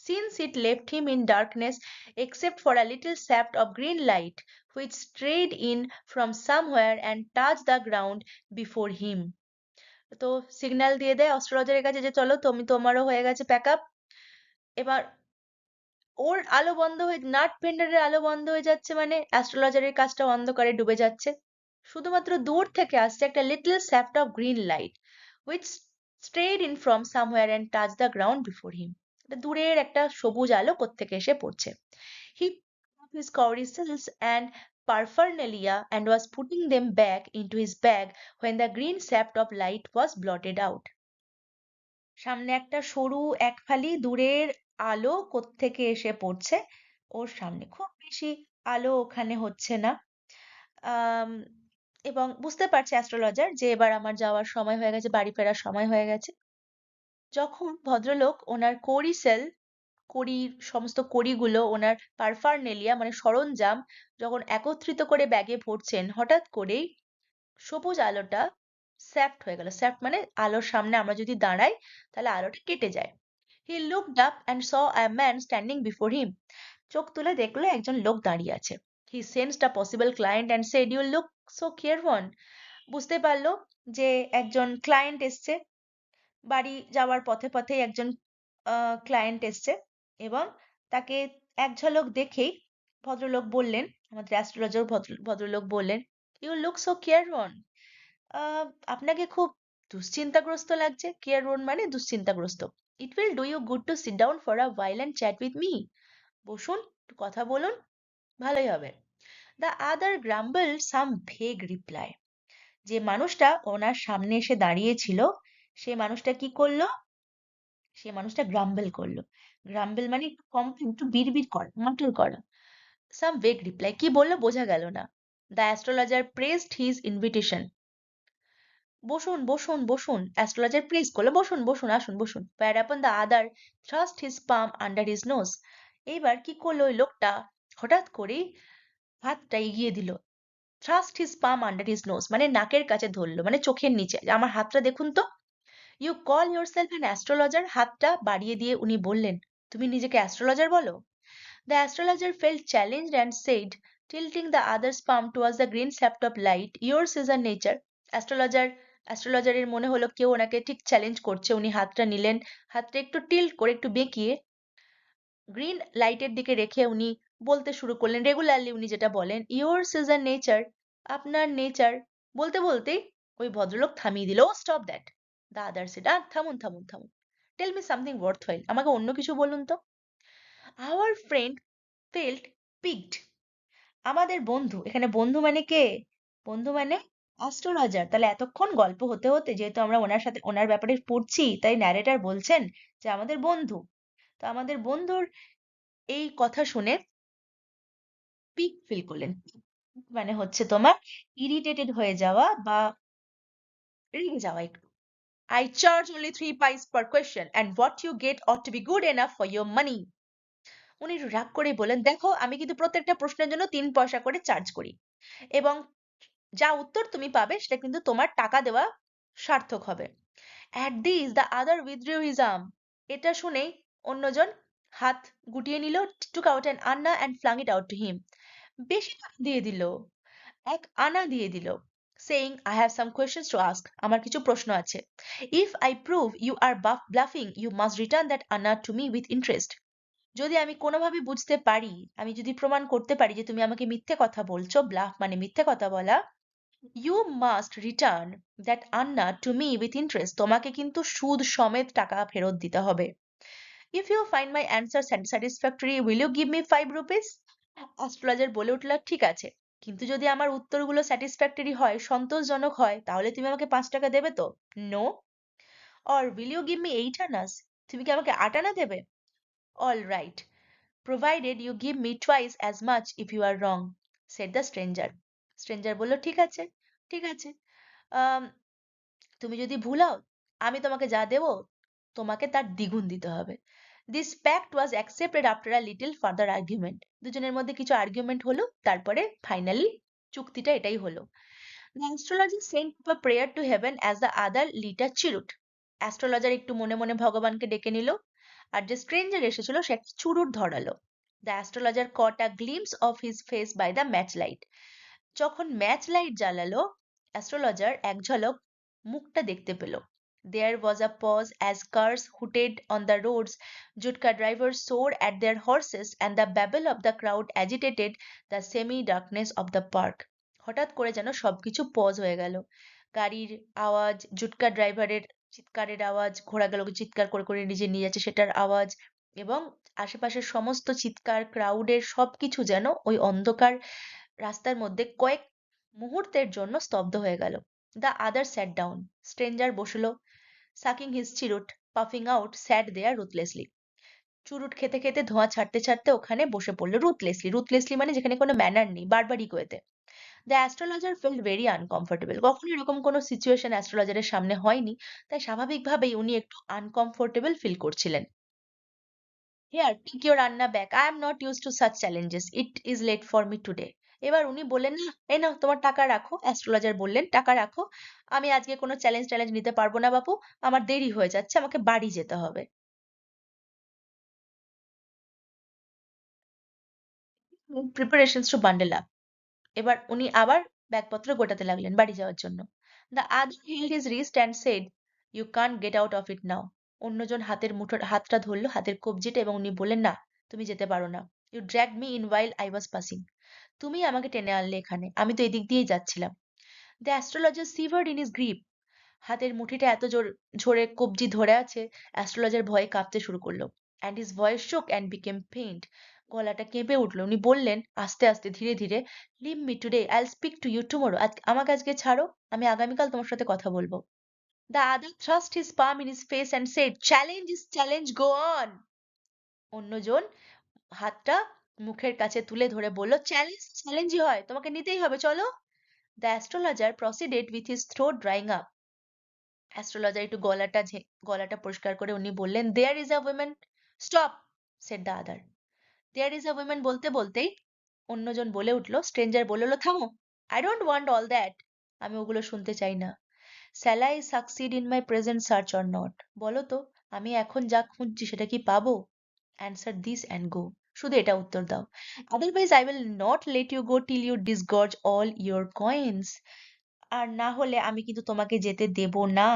Since it left him in darkness except for a little shaft of green light which strayed in from somewhere and touched the ground before him. তো সিগন্যাল দিয়ে দেয় অস্ট্রোলজারের কাছে যে চলো, তোমারও হয়ে গেছে প্যাক আপ। এবার ওর আলো বন্ধ হয়ে, নাট ভেন্ডারের আলো বন্ধ হয়ে যাচ্ছে মানে অ্যাস্ট্রোলজারের কাজটা অন্ধকারে ডুবে যাচ্ছে। শুধুমাত্র দূর থেকে আসছে একটা little shaft of green light which strayed in from somewhere and touch the ground before him. দূরের একটা সবুজ আলো কোত্থেকে এসে পড়ছে। হি took his cowries and paraphernalia and was putting them back into his bag when the green shaft of light was blotted out. সামনে একটা সরু এক ফালি দূরের আলো কোত্থেকে এসে পড়ছে ওর সামনে, খুব বেশি আলো ওখানে হচ্ছে না। আম, এবং বুঝতে পারছে অ্যাস্ট্রোলজার যে এবার আমার যাওয়ার সময় হয়ে গেছে, বাড়ি ফেরার সময় হয়ে গেছে। যখন ভদ্রলোক ওনার কড়ি কড়ির সমস্ত কড়িগুলো, ওনার পারফারনেলিয়া মানে সরঞ্জাম যখন একত্রিত করে ব্যাগে ভরছেন, হঠাৎ করেই সবুজ আলোটা স্যাপ্ট হয়ে গেল। স্যাপ্ট মানে আলোর সামনে আমরা যদি দাঁড়াই তাহলে আলোটা কেটে যায়। He looked up and saw a man standing before him. চোখ তুলে দেখলো একজন লোক দাঁড়িয়ে আছে। He sensed a possible client and said, you look so careworn. বুঝতে পারলো যে একজন ক্লায়েন্ট এসছে, বাড়ি যাওয়ার পথে পথেই একজন ক্লায়েন্ট এসছে। এবং তাকে এক ঝলক দেখেই ভদ্রলোক বললেন, আমাদের অ্যাস্ট্রোলজার ভদ্রলোক বললেন, ইউ লুক সো কেয়ারওয়ার্ন। আপনাকে খুব দুশ্চিন্তাগ্রস্ত লাগছে। কেয়ারওয়ার্ন মানে দুশ্চিন্তাগ্রস্ত। It will do you good to sit down for a while and chat with me. বসুন, একটু কথা বলুন, ভালোই হবে। The other গ্রাম্বল some vague reply. যে মানুষটা ওনার সামনে এসে দাঁড়িয়েছিল, সে মানুষটা কি করলো? সে মানুষটা গ্রাম্বল করলো। গ্রাম্বল মানে একটু কমপ্লেন, একটু বিড়বিড় করা, মাটুর করা। সাম ভেগ রিপ্লাই, কি বললো বোঝা গেল না। The astrologer praised his invitation. বসুন বসুন বসুন, অ্যাস্ট্রোলজার প্রেজ করলো, বসুন বসুন আসুন বসুন। Whereupon the other thrust his palm under his nose. এইবার কি করলো ওই লোকটা, হঠাৎ করেই হাতটা এগিয়ে দিল। Thrust his palm under his nose মানে নাকের কাছে ধরলো, মানে চোখের নিচে, যে আমার হাতটা দেখুন তো। You call yourself an astrologer? হাতটা বাড়িয়ে দিয়ে উনি বললেন, তুমি নিজেকে অ্যাস্ট্রোলজার বলো? The astrologer felt challenged and said, tilting the other's palm towards the green shaft of light, yours is a nature. অ্যাস্ট্রোলজারের মনে হলো কেউ ওনাকে ঠিক চ্যালেঞ্জ করছে। উনি হাতটা নিলেন, হাতটা একটু টিল্ট করে একটু বেঁকিয়ে গ্রিন লাইটের দিকে রেখে উনি বলতে শুরু করলেন, রেগুলারলি উনি যেটা বলেন, yours is a nature, আপনার নেচার। বলতে বলতেই ওই ভদ্রলোক থামিয়ে দিল, stop that. The other said, থামুন থামুন থামুন, টেল মি সামথিং ওয়ার্থওয়াইল, আমাকে অন্য কিছু বলুন তো। আওয়ার ফ্রেন্ড ফেল্ট পিকড, আমাদের বন্ধু, এখানে বন্ধু মানে কে? বন্ধু মানে অ্যাস্ট্রোলজার। তাহলে এতক্ষণ গল্প হতে হতে যেহেতু আমরা ওনার সাথে ওনার ব্যাপারে পড়ছি, তাই ন্যারেটর বলছেন যে আমাদের বন্ধু। তো আমাদের বন্ধুর এই কথা শুনে পিক ফিল করলেন। মানে হচ্ছে তোমার ইরিটেটেড হয়ে যাওয়া বা রেগে যাওয়া একটু। I charge only 3 pice per question and what you get ought to be good enough for your money. উনি রাগ করে বলেন, দেখো আমি কিন্তু প্রত্যেকটা প্রশ্নের জন্য 3 পয়সা করে চার্জ করি এবং যা উত্তর তুমি পাবে সেটা কিন্তু তোমার টাকা দেওয়া সার্থক হবে। At this the other withdrew his arm. এটা শুনেই অন্যজন হাত গুটিয়ে নিল, took out an anna and flung it out to him. বেশি টাকা দিয়ে দিল, 1 আনা দিয়ে দিল, saying, I have some questions to ask. আমার কিছু প্রশ্ন আছে। If I prove you are bluffing, you must return that anna to me with interest. যদি আমি কোনোভাবে বুঝতে পারি, আমি যদি প্রমাণ করতে পারি যে তুমি আমাকে মিথ্যে কথা বলছো, ব্লাফ মানে মিথ্যে কথা বলা, you must return that anna to me with interest. তোমাকে কিন্তু সুদ সমেত টাকা ফেরত দিতে হবে। If you find my answer satisfactory, will you give me 5 rupees? Astrologer বলে উঠল, ঠিক আছে, কিন্তু যদি আমার উত্তরগুলো স্যাটিসফ্যাক্টরি হয়, সন্তোষজনক হয়, তাহলে তুমি আমাকে 5 টাকা দেবে তো? No. Or will you give me 8 annas? তুমি কি আমাকে 8 আনা দেবে? All right, provided you give me twice as much if you are wrong, said the stranger. Stranger বলল, ঠিক আছে, ঠিক আছে, আম, তুমি যদি ভুলাও, আমি তোমাকে যা দেব তোমাকে তার দ্বিগুণ দিতে হবে। This pact was accepted after a little further argument. দুজনের মধ্যে কিছু আর্গুমেন্ট হলো, তারপরে ফাইনালি চুক্তিটা এটাই হলো। The astrologer sent up a prayer to heaven as the other lit a cheroot. Astrologer একটু মনে মনে ভগবানকে ডেকে নিল, আর যে স্ট্রেঞ্জার এসেছিল সে একটা চুরুট ধরালো। The astrologer caught a glimpse of his face by the match light. যখন ম্যাচ লাইট জ্বালালো, অ্যাস্ট্রোলজার এক ঝলক মুখটা দেখতে পেল। There was a pause as cars hooted on the roads, jutka drivers swore at their horses, and the babble of the crowd agitated the semi-darkness of the park. হঠাৎ করে যেন সবকিছু pause হয়ে গেল। গাড়ির আওয়াজ, জুটকা ড্রাইভারের চিৎকারের আওয়াজ, ঘোড়াগুলোকে চিৎকার করে করে নিজে নিয়ে যাচ্ছে সেটার আওয়াজ, এবং আশেপাশের সমস্ত চিৎকার, ক্রাউডের সবকিছু যেন ওই অন্ধকার রাস্তার মধ্যে কয়েক মুহূর্তের জন্য স্তব্ধ হয়ে গেল। The other sat down, stranger বসলো, sucking his cheroot, puffing out, sat there ruthlessly. চুরুট খেতে খেতে ধোঁয়া ছাড়তে ছাড়তে ওখানে বসে পড়লো রুথলেসলি। রুথলেসলি মানে যেখানে কোনো ম্যানার নেই, বারবারিক ওয়েতে। The astrologer felt very uncomfortable. কখনো এরকম কোনো সিচুয়েশন অ্যাস্ট্রোলজারের সামনে হয়নি, তাই স্বাভাবিকভাবেই উনি একটু আনকমফোর্টেবল ফিল করছিলেন। Here, take your Anna back. I am not used to such challenges. It is late for me today. এবার উনি বললেন, না এই নাও তোমার টাকা রাখো। অ্যাস্ট্রোলজার বললেন, টাকা রাখো, আমি আজকে কোনো চ্যালেঞ্জ ট্যালেঞ্জ নিতে পারবো না বাপু, আমার দেরি হয়ে যাচ্ছে, আমাকে বাড়ি যেতে হবে। Preparations to bundle up. এবার উনি আবার ব্যাগপত্র গোটাতে লাগলেন বাড়ি যাওয়ার জন্য। The other held his wrist and said, you can't get out of it now. অন্যজন হাতের মুঠোর হাতটা ধরলো, হাতের কবজিটা, এবং উনি বললেন, না তুমি যেতে পারো না। You dragged me in while I was passing. তুমি আমাকে টেনে আনলে এখানে, আমি তো এদিক দিয়েই যাচ্ছিলাম। The astrologer shivered in his grip. হাতের মুঠিটা এত ঝোরে কবজি ধরে আছে, অ্যাস্ট্রোলজার ভয়ে কাঁপতে শুরু করলো। And his voice shook and became faint. গলাটা কেঁপে উঠলো। উনি বললেন আস্তে আস্তে ধীরে ধীরে, leave me today, I will speak to you tomorrow. আমাকে আজকে ছাড়ো, আমি আগামীকাল তোমার সাথে কথা বলবো। The other thrust his palm in his face and said, challenge is challenge, go on. অন্যজন হাতটা মুখের কাছে তুলে ধরে বলল, চ্যালেঞ্জই হয়, তোমাকে নিতেই হবে, চলো। The astrologer proceeded with his throat drying up. Astrologer একটু গলাটা পরিষ্কার করে উনি বললেন, there is a women. Stop, said the other. There is a women বলতে বলতেই অন্যজন বলে উঠলো, স্ট্রেঞ্জার বলল, থামো, I don't want all that. আমি ওগুলো শুনতে চাই না। Shall I succeed in my present search or not? বলো তো, আমি এখন যা খুঁজছি সেটা কি পাবো? Answer this and go. শুধু এটা উত্তর দাও। Otherwise I will not let you go till you disgorge all your coins. আর না হলে আমি কিন্তু তোমাকে যেতে দেব না,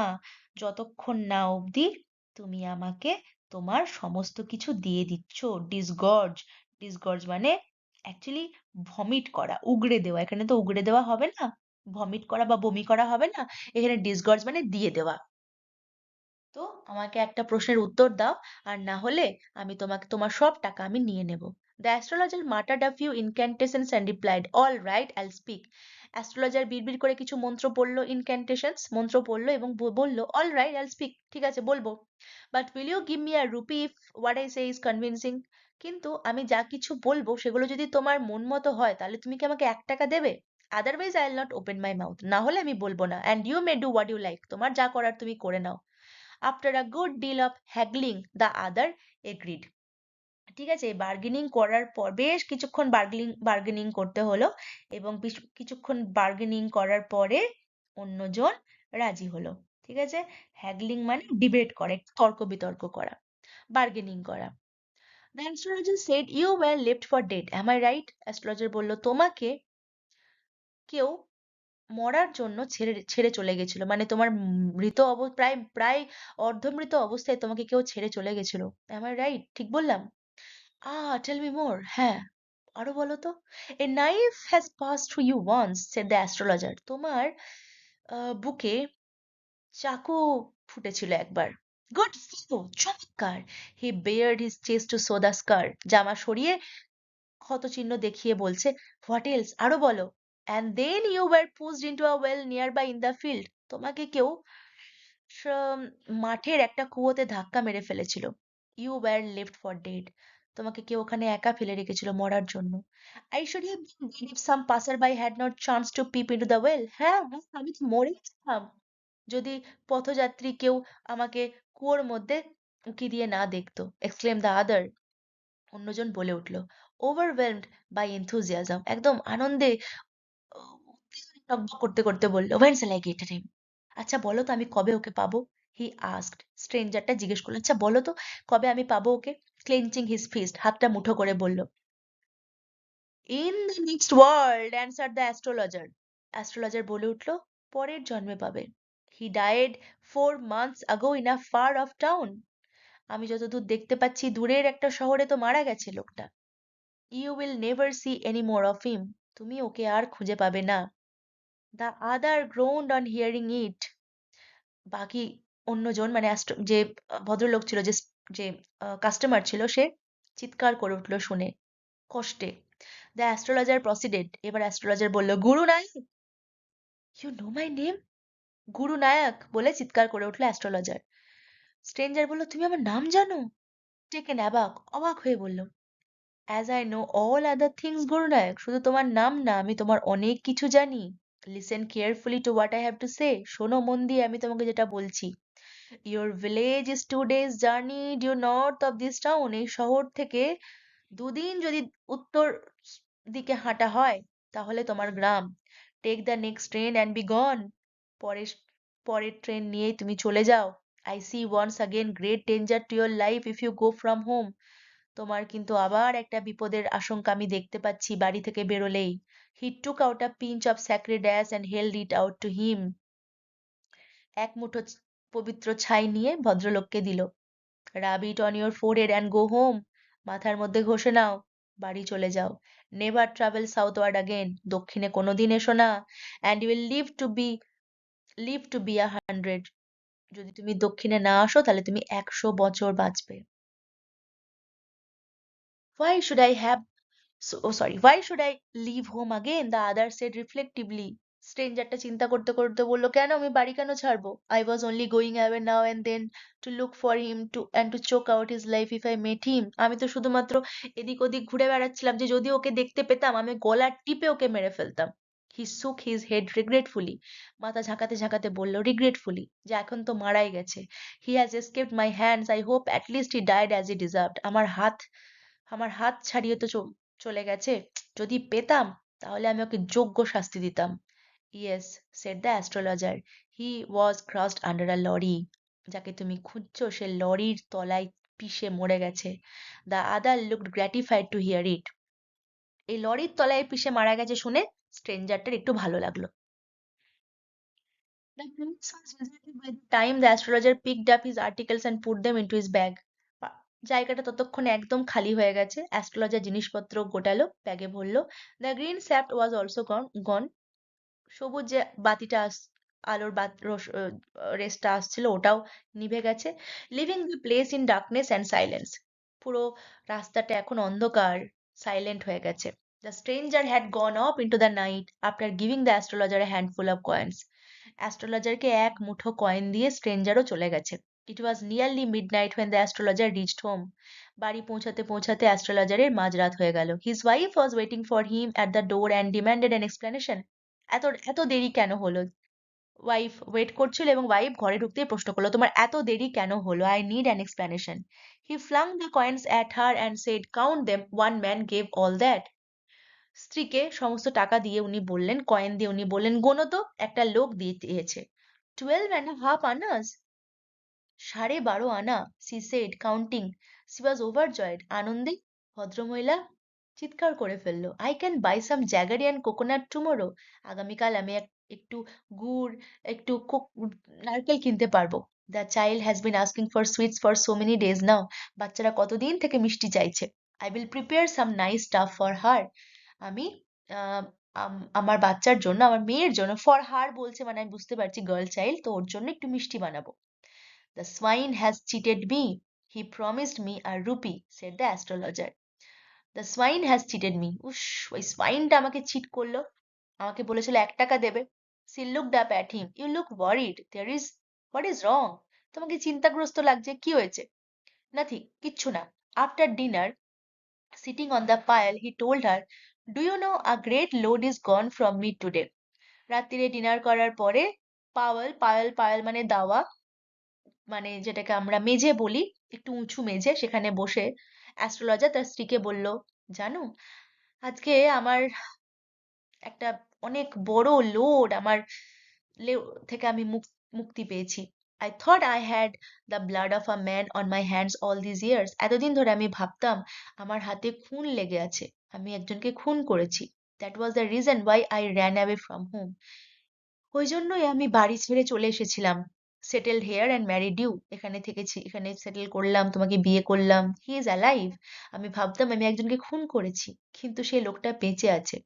যতক্ষণ না অবধি তুমি আমাকে তোমার সমস্ত কিছু দিয়ে দিচ্ছ। ডিসগর্জ, ডিসগর্জ মানে অ্যাকচুয়ালি ভমিট করা, উগড়ে দেওয়া। এখানে তো উগড়ে দেওয়া হবে না, ভমিট করা বা বমি করা হবে না, এখানে ডিসগর্জ মানে দিয়ে দেওয়া। তো আমাকে একটা প্রশ্নের উত্তর দাও, আর না হলে আমি তোমাকে তোমার সব টাকা আমি নিয়ে নেব। The astrologer muttered a few incantations and replied, all right, I'll speak. Astrologer বিড়বিড় করে কিছু মন্ত্র পড়লো, ইনক্যান্টেশনস মন্ত্র পড়লো এবং বলল, অল রাইট, আইল স্পিক, ঠিক আছে বলবো। But will you give me a rupee if what I say is convincing? কিন্তু আমি যা কিছু বলবো সেগুলো যদি তোমার মন মতো হয়, তাহলে তুমি কি আমাকে 1 টাকা দেবে? Otherwise I will not open my mouth, না হলে আমি বলবো না। And you may do what you like, তোমার যা করার তুমি করে নাও। After a good deal of haggling the other agreed. ঠিক আছে, বার্গেনিং করার পর বেশ কিছুক্ষণ বার্গেনিং করতে হলো, এবং কিছুক্ষণ বার্গেনিং করার পরে অন্যজন রাজি হলো। ঠিক আছে, হ্যাগলিং মানে ডিবেট করে, তর্ক বিতর্ক করা, বার্গেনিং করা। The astrologer said, you were left for dead, am I right? Astrologer বলল, তোমাকে কেউ মরার জন্য ছেড়ে ছেড়ে চলে গেছিল, মানে তোমার প্রায় প্রায় অর্ধমৃত অবস্থায় তোমাকে কেউ ছেড়ে চলে গেছিল। am I right? ঠিক বললাম? Tell me more. হ্যাঁ, আরো বলো তো। A knife has pass through you once, said the astrologer. তোমার বুকে চাকু ফুটেছিল একবার। গুড ফেলো, চমৎকার। He bared his chest to show the scar. জামা সরিয়ে ক্ষতচিহ্ন দেখিয়ে বলছে, হোয়াট এলস, আরো বলো। And then you were pushed into a well near by in the field. তোমাকে কেউ মাঠের একটা কুয়োতে ধাক্কা মেরে ফেলেছিল। You were left for dead. তোমাকে কেউ ওখানে একা ফেলে রেখেছিল মরার জন্য। I should have been dead if some passer by had not chance to peep into the well. হ্যাঁ হ্যাঁ, আমি তো মরে যেতাম যদি পথযাত্রী কেউ আমাকে কুয়োর মধ্যে উঁকি দিয়ে না দেখতো। Exclaim the other. অন্যজন বলে উঠল, ওভারওয়েলমড বাই এনথুজিয়াজম, একদম আনন্দে উত্তেজনায় টগবগ করতে করতে বলল, when shall I get him? আচ্ছা বলো তো, আমি কবে ওকে পাবো? He asked. স্ট্রেঞ্জারটা জিজ্ঞেস করলো, আচ্ছা বলো তো, কবে আমি পাবো ওকে? ক্লেনচিং হিজ ফিস্ট, হাতটা মুঠো করে বলল, in the next world, answer the astrologer. Astrologer বলে উঠলো, পরের জন্মে পাবে। He died 4 months ago in a far off town. আমি যতদূর দেখতে পাচ্ছি দূরের একটা শহরে তো মারা গেছে লোকটা। You will never see any more of him. তুমি ওকে আর খুঁজে পাবে না। The other groaned on hearing it. বাকি অন্যজন মানে যে ভদ্রলোক ছিল, যে কাস্টমার ছিল, সে চিৎকার করে উঠলো শুনে, কষ্টে। The astrologer proceeded. এবার অ্যাস্ট্রোলজার বলল, গুরু নায়ক, ইউ নো মাই নেম? গুরু নায়ক বলে চিৎকার করে উঠলো অ্যাস্ট্রোলজার। স্ট্রেঞ্জার বলল, তুমি আমার নাম জানো? টেকেন অ্যাবাক, অবাক হয়ে বলল, as I know all other things Guru Nayak, শুধু তোমার নাম না, আমি তোমার অনেক কিছু জানি। Listen carefully to what I have to say, শোনো মন দিয়ে আমি তোমাকে যেটা বলছি। Your village is 2 days journey due north of this town. এই শহর থেকে 2 দিন যদি উত্তর দিকে হাঁটা হয়, তাহলে তোমার গ্রাম। Take the next train and be gone. পরের পরের ট্রেন নিয়েই তুমি চলে যাও। I see once again great danger to your life if you go from home. তোমার কিন্তু আবার একটা বিপদের আশঙ্কা আমি দেখতে পাচ্ছি বাড়ি থেকে বেরোলেই। He took out a pinch of sacred ash and held it out to him. এক মুঠো পবিত্র ছাই নিয়ে ভদ্রলোককে দিল। Rub it on your forehead and go home. মাথার মধ্যে ঘষে নাও, বাড়ি চলে যাও। Never travel southward again. দক্ষিণে কোনোদিন এসো না। And you will live to be 100। যদি তুমি দক্ষিণে না আসো তাহলে তুমি 100 বছর বাঁচবে। Why should I have, why should I leave home again? The other said reflectively. স্ট্রেঞ্জারটা চিন্তা করতে করতে বলল, কেন আমি বাড়ি কেন ছাড়বো? I was only going away now and then to look for him to and to choke out his life if I met him. আমি তো শুধুমাত্র এদিক ওদিক ঘুরে বেড়াচ্ছিলাম যে যদি ওকে দেখতে পেতাম আমি গলা টিপে ওকে মেরে ফেলতাম। হি শুক হিজ হেড রিগ্রেটফুলি। মাথা ঝাঁকাতে ঝাঁকাতে বলল, রিগ্রেটফুলি, যে এখন তো মারাই গেছে। He has escaped my hands, I hope at least he died as he deserved. আমার হাত ছাড়িয়ে তো চলে গেছে। যদি পেতাম তাহলে আমি ওকে যোগ্য শাস্তি দিতাম। Yes, said the astrologer. He was crushed under a lorry. যাকে তুমি খুঁজছো সে লরির তলায় পিষে মরে গেছে। The other looked gratified to hear it. এই লরির তলায় পিষে মারা গেছে শুনে স্ট্রেঞ্জারটার একটু ভালো লাগলো। The prince was visited by the time the astrologer picked up his articles and put them into his bag. জায়গাটা ততক্ষণে একদম খালি হয়ে গেছে। অ্যাস্ট্রোলজার জিনিসপত্র গোটালো, ব্যাগে ভরলো। The green shaft was also gone. সবুজ যে বাতিটা আলোর রেসটা আসছিল ওটাও নিভে গেছে। Leaving the place in darkness and silence. পুরো রাস্তাটা এখন অন্ধকার, সাইলেন্ট হয়ে গেছে। The stranger had gone off into the night after giving the astrologer a handful of coins. অ্যাস্ট্রোলজারকে এক মুঠো কয়েন দিয়ে স্ট্রেঞ্জারও চলে গেছে। It was nearly midnight when the astrologer reached home. বাড়ি পৌঁছাতে পৌঁছাতে অ্যাস্ট্রোলজারের মাঝরাত হয়ে গেল। His wife was waiting for him at the door and demanded an explanation. এত এত দেরি কেন হলো? ওয়াইফ ওয়েট করছিল এবং ওয়াইফ ঘরে ঢুকতেই প্রশ্ন করলো, তোমার এত দেরি কেন হলো? I need an explanation. He flung the coins at her and said, count them, one man gave all that. স্ত্রীকে সমস্ত টাকা দিয়ে উনি বললেন, কয়েন দিয়ে উনি বললেন, গোনো তো, একটা লোক দিয়ে দিয়েছে। 12.5 annas, 12.5 anna, she said counting. She was overjoyed, আনন্দে ভদ্রমহিলা চিৎকার করে ফেললো, I can buy some jaggery and coconut tomorrow. আগামীকাল আমি একটু গুড়, একটু নারকেল কিনতে পারবো। The child has been asking for sweets for so many days now. বাচ্চারা কতদিন থেকে মিষ্টি চাইছে। I will prepare some nice stuff for her. আমি আহ, আমার বাচ্চার জন্য, আমার মেয়ের জন্য, ফর হার বলছে মানে আমি বুঝতে পারছি গার্ল চাইল্ড, তো ওর জন্য একটু মিষ্টি বানাবো। The swine has cheated me. He promised me a rupee, said the astrologer. The swine has cheated me. উস, ওই swine-টা আমাকে চিট করলো। আমাকে বলেছিল 1 টাকা দেবে। She looked up at him. You look worried. What is wrong? তোমাকে চিন্তাগ্রস্ত লাগছে, কি হয়েছে? Nothing, কিচ্ছু না। After dinner, sitting on the pile, he told her, do you know a great load is gone from me today? রাত্রিরে dinner করার পরে পায়েল মানে দাওয়া, মানে যেটাকে আমরা মেঝে বলি, একটু উঁচু মেঝে, সেখানে বসে অ্যাস্ট্রোলজার তার স্ত্রীকে বলল, জানো, আজকে আমার একটা অনেক বড় লোড আমার থেকে আমি মুক্তি পেয়েছি। I thought I had the blood of a man on my hands all this years. এতদিন ধরে আমি ভাবতাম আমার হাতে খুন লেগে আছে, আমি একজনকে খুন করেছি। That was the reason why I ran away from home. ওই জন্যই আমি বাড়ি ছেড়ে চলে এসেছিলাম। Settled here and married you. এখানে থেকেছি, এখানে সেটেল করলাম, তোমাকে বিয়ে করলাম। He is alive. আমি ভাবতাম আমি একজনকে খুন করেছি, কিন্তু সেই লোকটা বেঁচে আছে।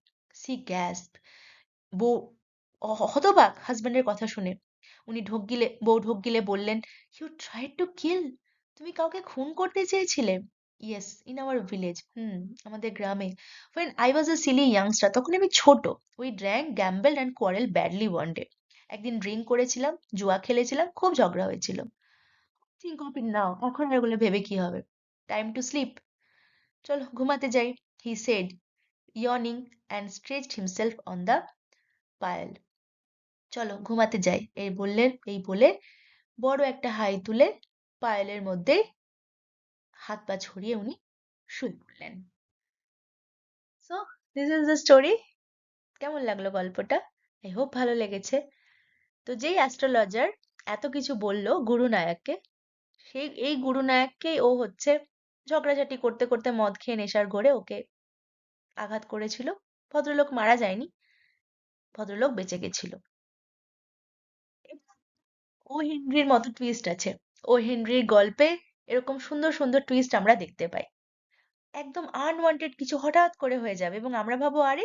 সি গ্যাসপ। বউ হতবাক হাজবেন্ডের কথা শুনে। বউ ঢোক গিলে বললেন, ইউ ট্রাইড টু কিল, তুমি কাউকে খুন করতে চেয়েছিলে? Yes, in our village. আমাদের গ্রামে। when I was a silly youngster, তখন আমি ছোট। we drank, gambled and quarreled badly one day. একদিন ড্রিঙ্ক করেছিলাম, জুয়া খেলেছিলাম, খুব ঝগড়া হয়েছিল। think of it now, এখন আর এগুলো ভেবে কি হবে? time to sleep. চলো ঘুমাতে যাই, he said, yawning and stretched himself on the pile. চলো ঘুমাতে যাই, এই বলে বড় একটা হাই তুলে পায়েলের মধ্যে হাত পা ছড়িয়ে উনি শুয়ে পড়লেন। So this is the story. কেমন লাগলো গল্পটা? আই হোপ ভালো লেগেছে। তো যেই অ্যাস্ট্রোলজার এত কিছু বললো গুরু নায়ককে, এই গুরু নায়ককেই ও হচ্ছে ঝগড়াঝাটি করতে করতে মদ খেয়ে নেশার ঘোরে ওকে আঘাত করেছিল। ভদ্রলোক মারা যায়নি, ভদ্রলোক বেঁচে গেছিল। ও হেনরির মতো টুইস্ট আছে। ও হেনরির গল্পে এরকম সুন্দর সুন্দর টুইস্ট আমরা দেখতে পাই। একদম আনওয়ান্টেড কিছু হঠাৎ করে হয়ে যাবে এবং আমরা ভাবো, আরে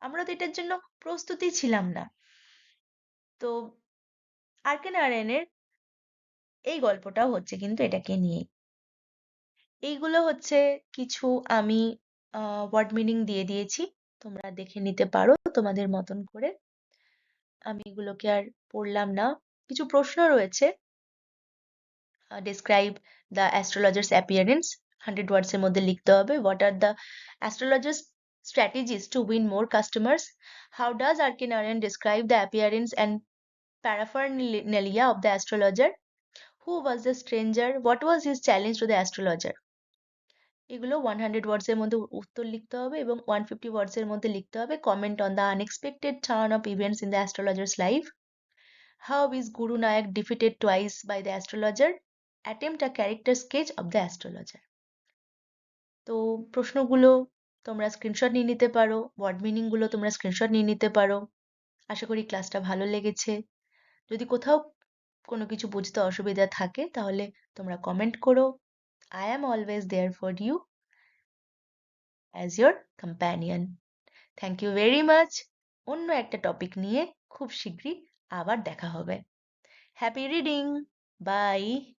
আমরা তো এটার জন্য প্রস্তুতি ছিলাম না। তো আরকে নারায়ণের এই গল্পটাও হচ্ছে কিন্তু এটাকে নিয়ে। এইগুলো হচ্ছে কিছু আমি ওয়ার্ড মিনিং দিয়ে দিয়েছি, তোমরা দেখে নিতে পারো তোমাদের মতন করে। আমি এগুলোকে আর পড়লাম না। কিছু প্রশ্ন রয়েছে। Describe the astrologer's appearance, 100 words এর মধ্যে লিখতে হবে। What are the astrologer's strategies to win more customers? How does Arkinarian describe the appearance and paraphernalia of the astrologer? Who was the stranger? What was his challenge to the astrologer? এগুলো 100 words এর মধ্যে উত্তর লিখতে হবে এবং 150 words এর মধ্যে লিখতে হবে comment on the unexpected turn of events in the astrologer's life. How is Guru Nayak defeated twice by the astrologer? Attempt a character sketch of the astrologer. তো প্রশ্নগুলো তোমরা স্ক্রিনশট নিয়ে নিতে পারো, ওয়ার্ড মিনিং গুলো তোমরা স্ক্রিনশট নিয়ে নিতে পারো। আশা করি ক্লাসটা ভালো লেগেছে। যদি কোথাও কোনো কিছু বুঝতে অসুবিধা থাকে তাহলে তোমরা কমেন্ট করো। I am always there for you as your companion. Thank you very much. অন্য একটা টপিক নিয়ে খুব শীঘ্রই আবার দেখা হবে। Happy reading. বাই।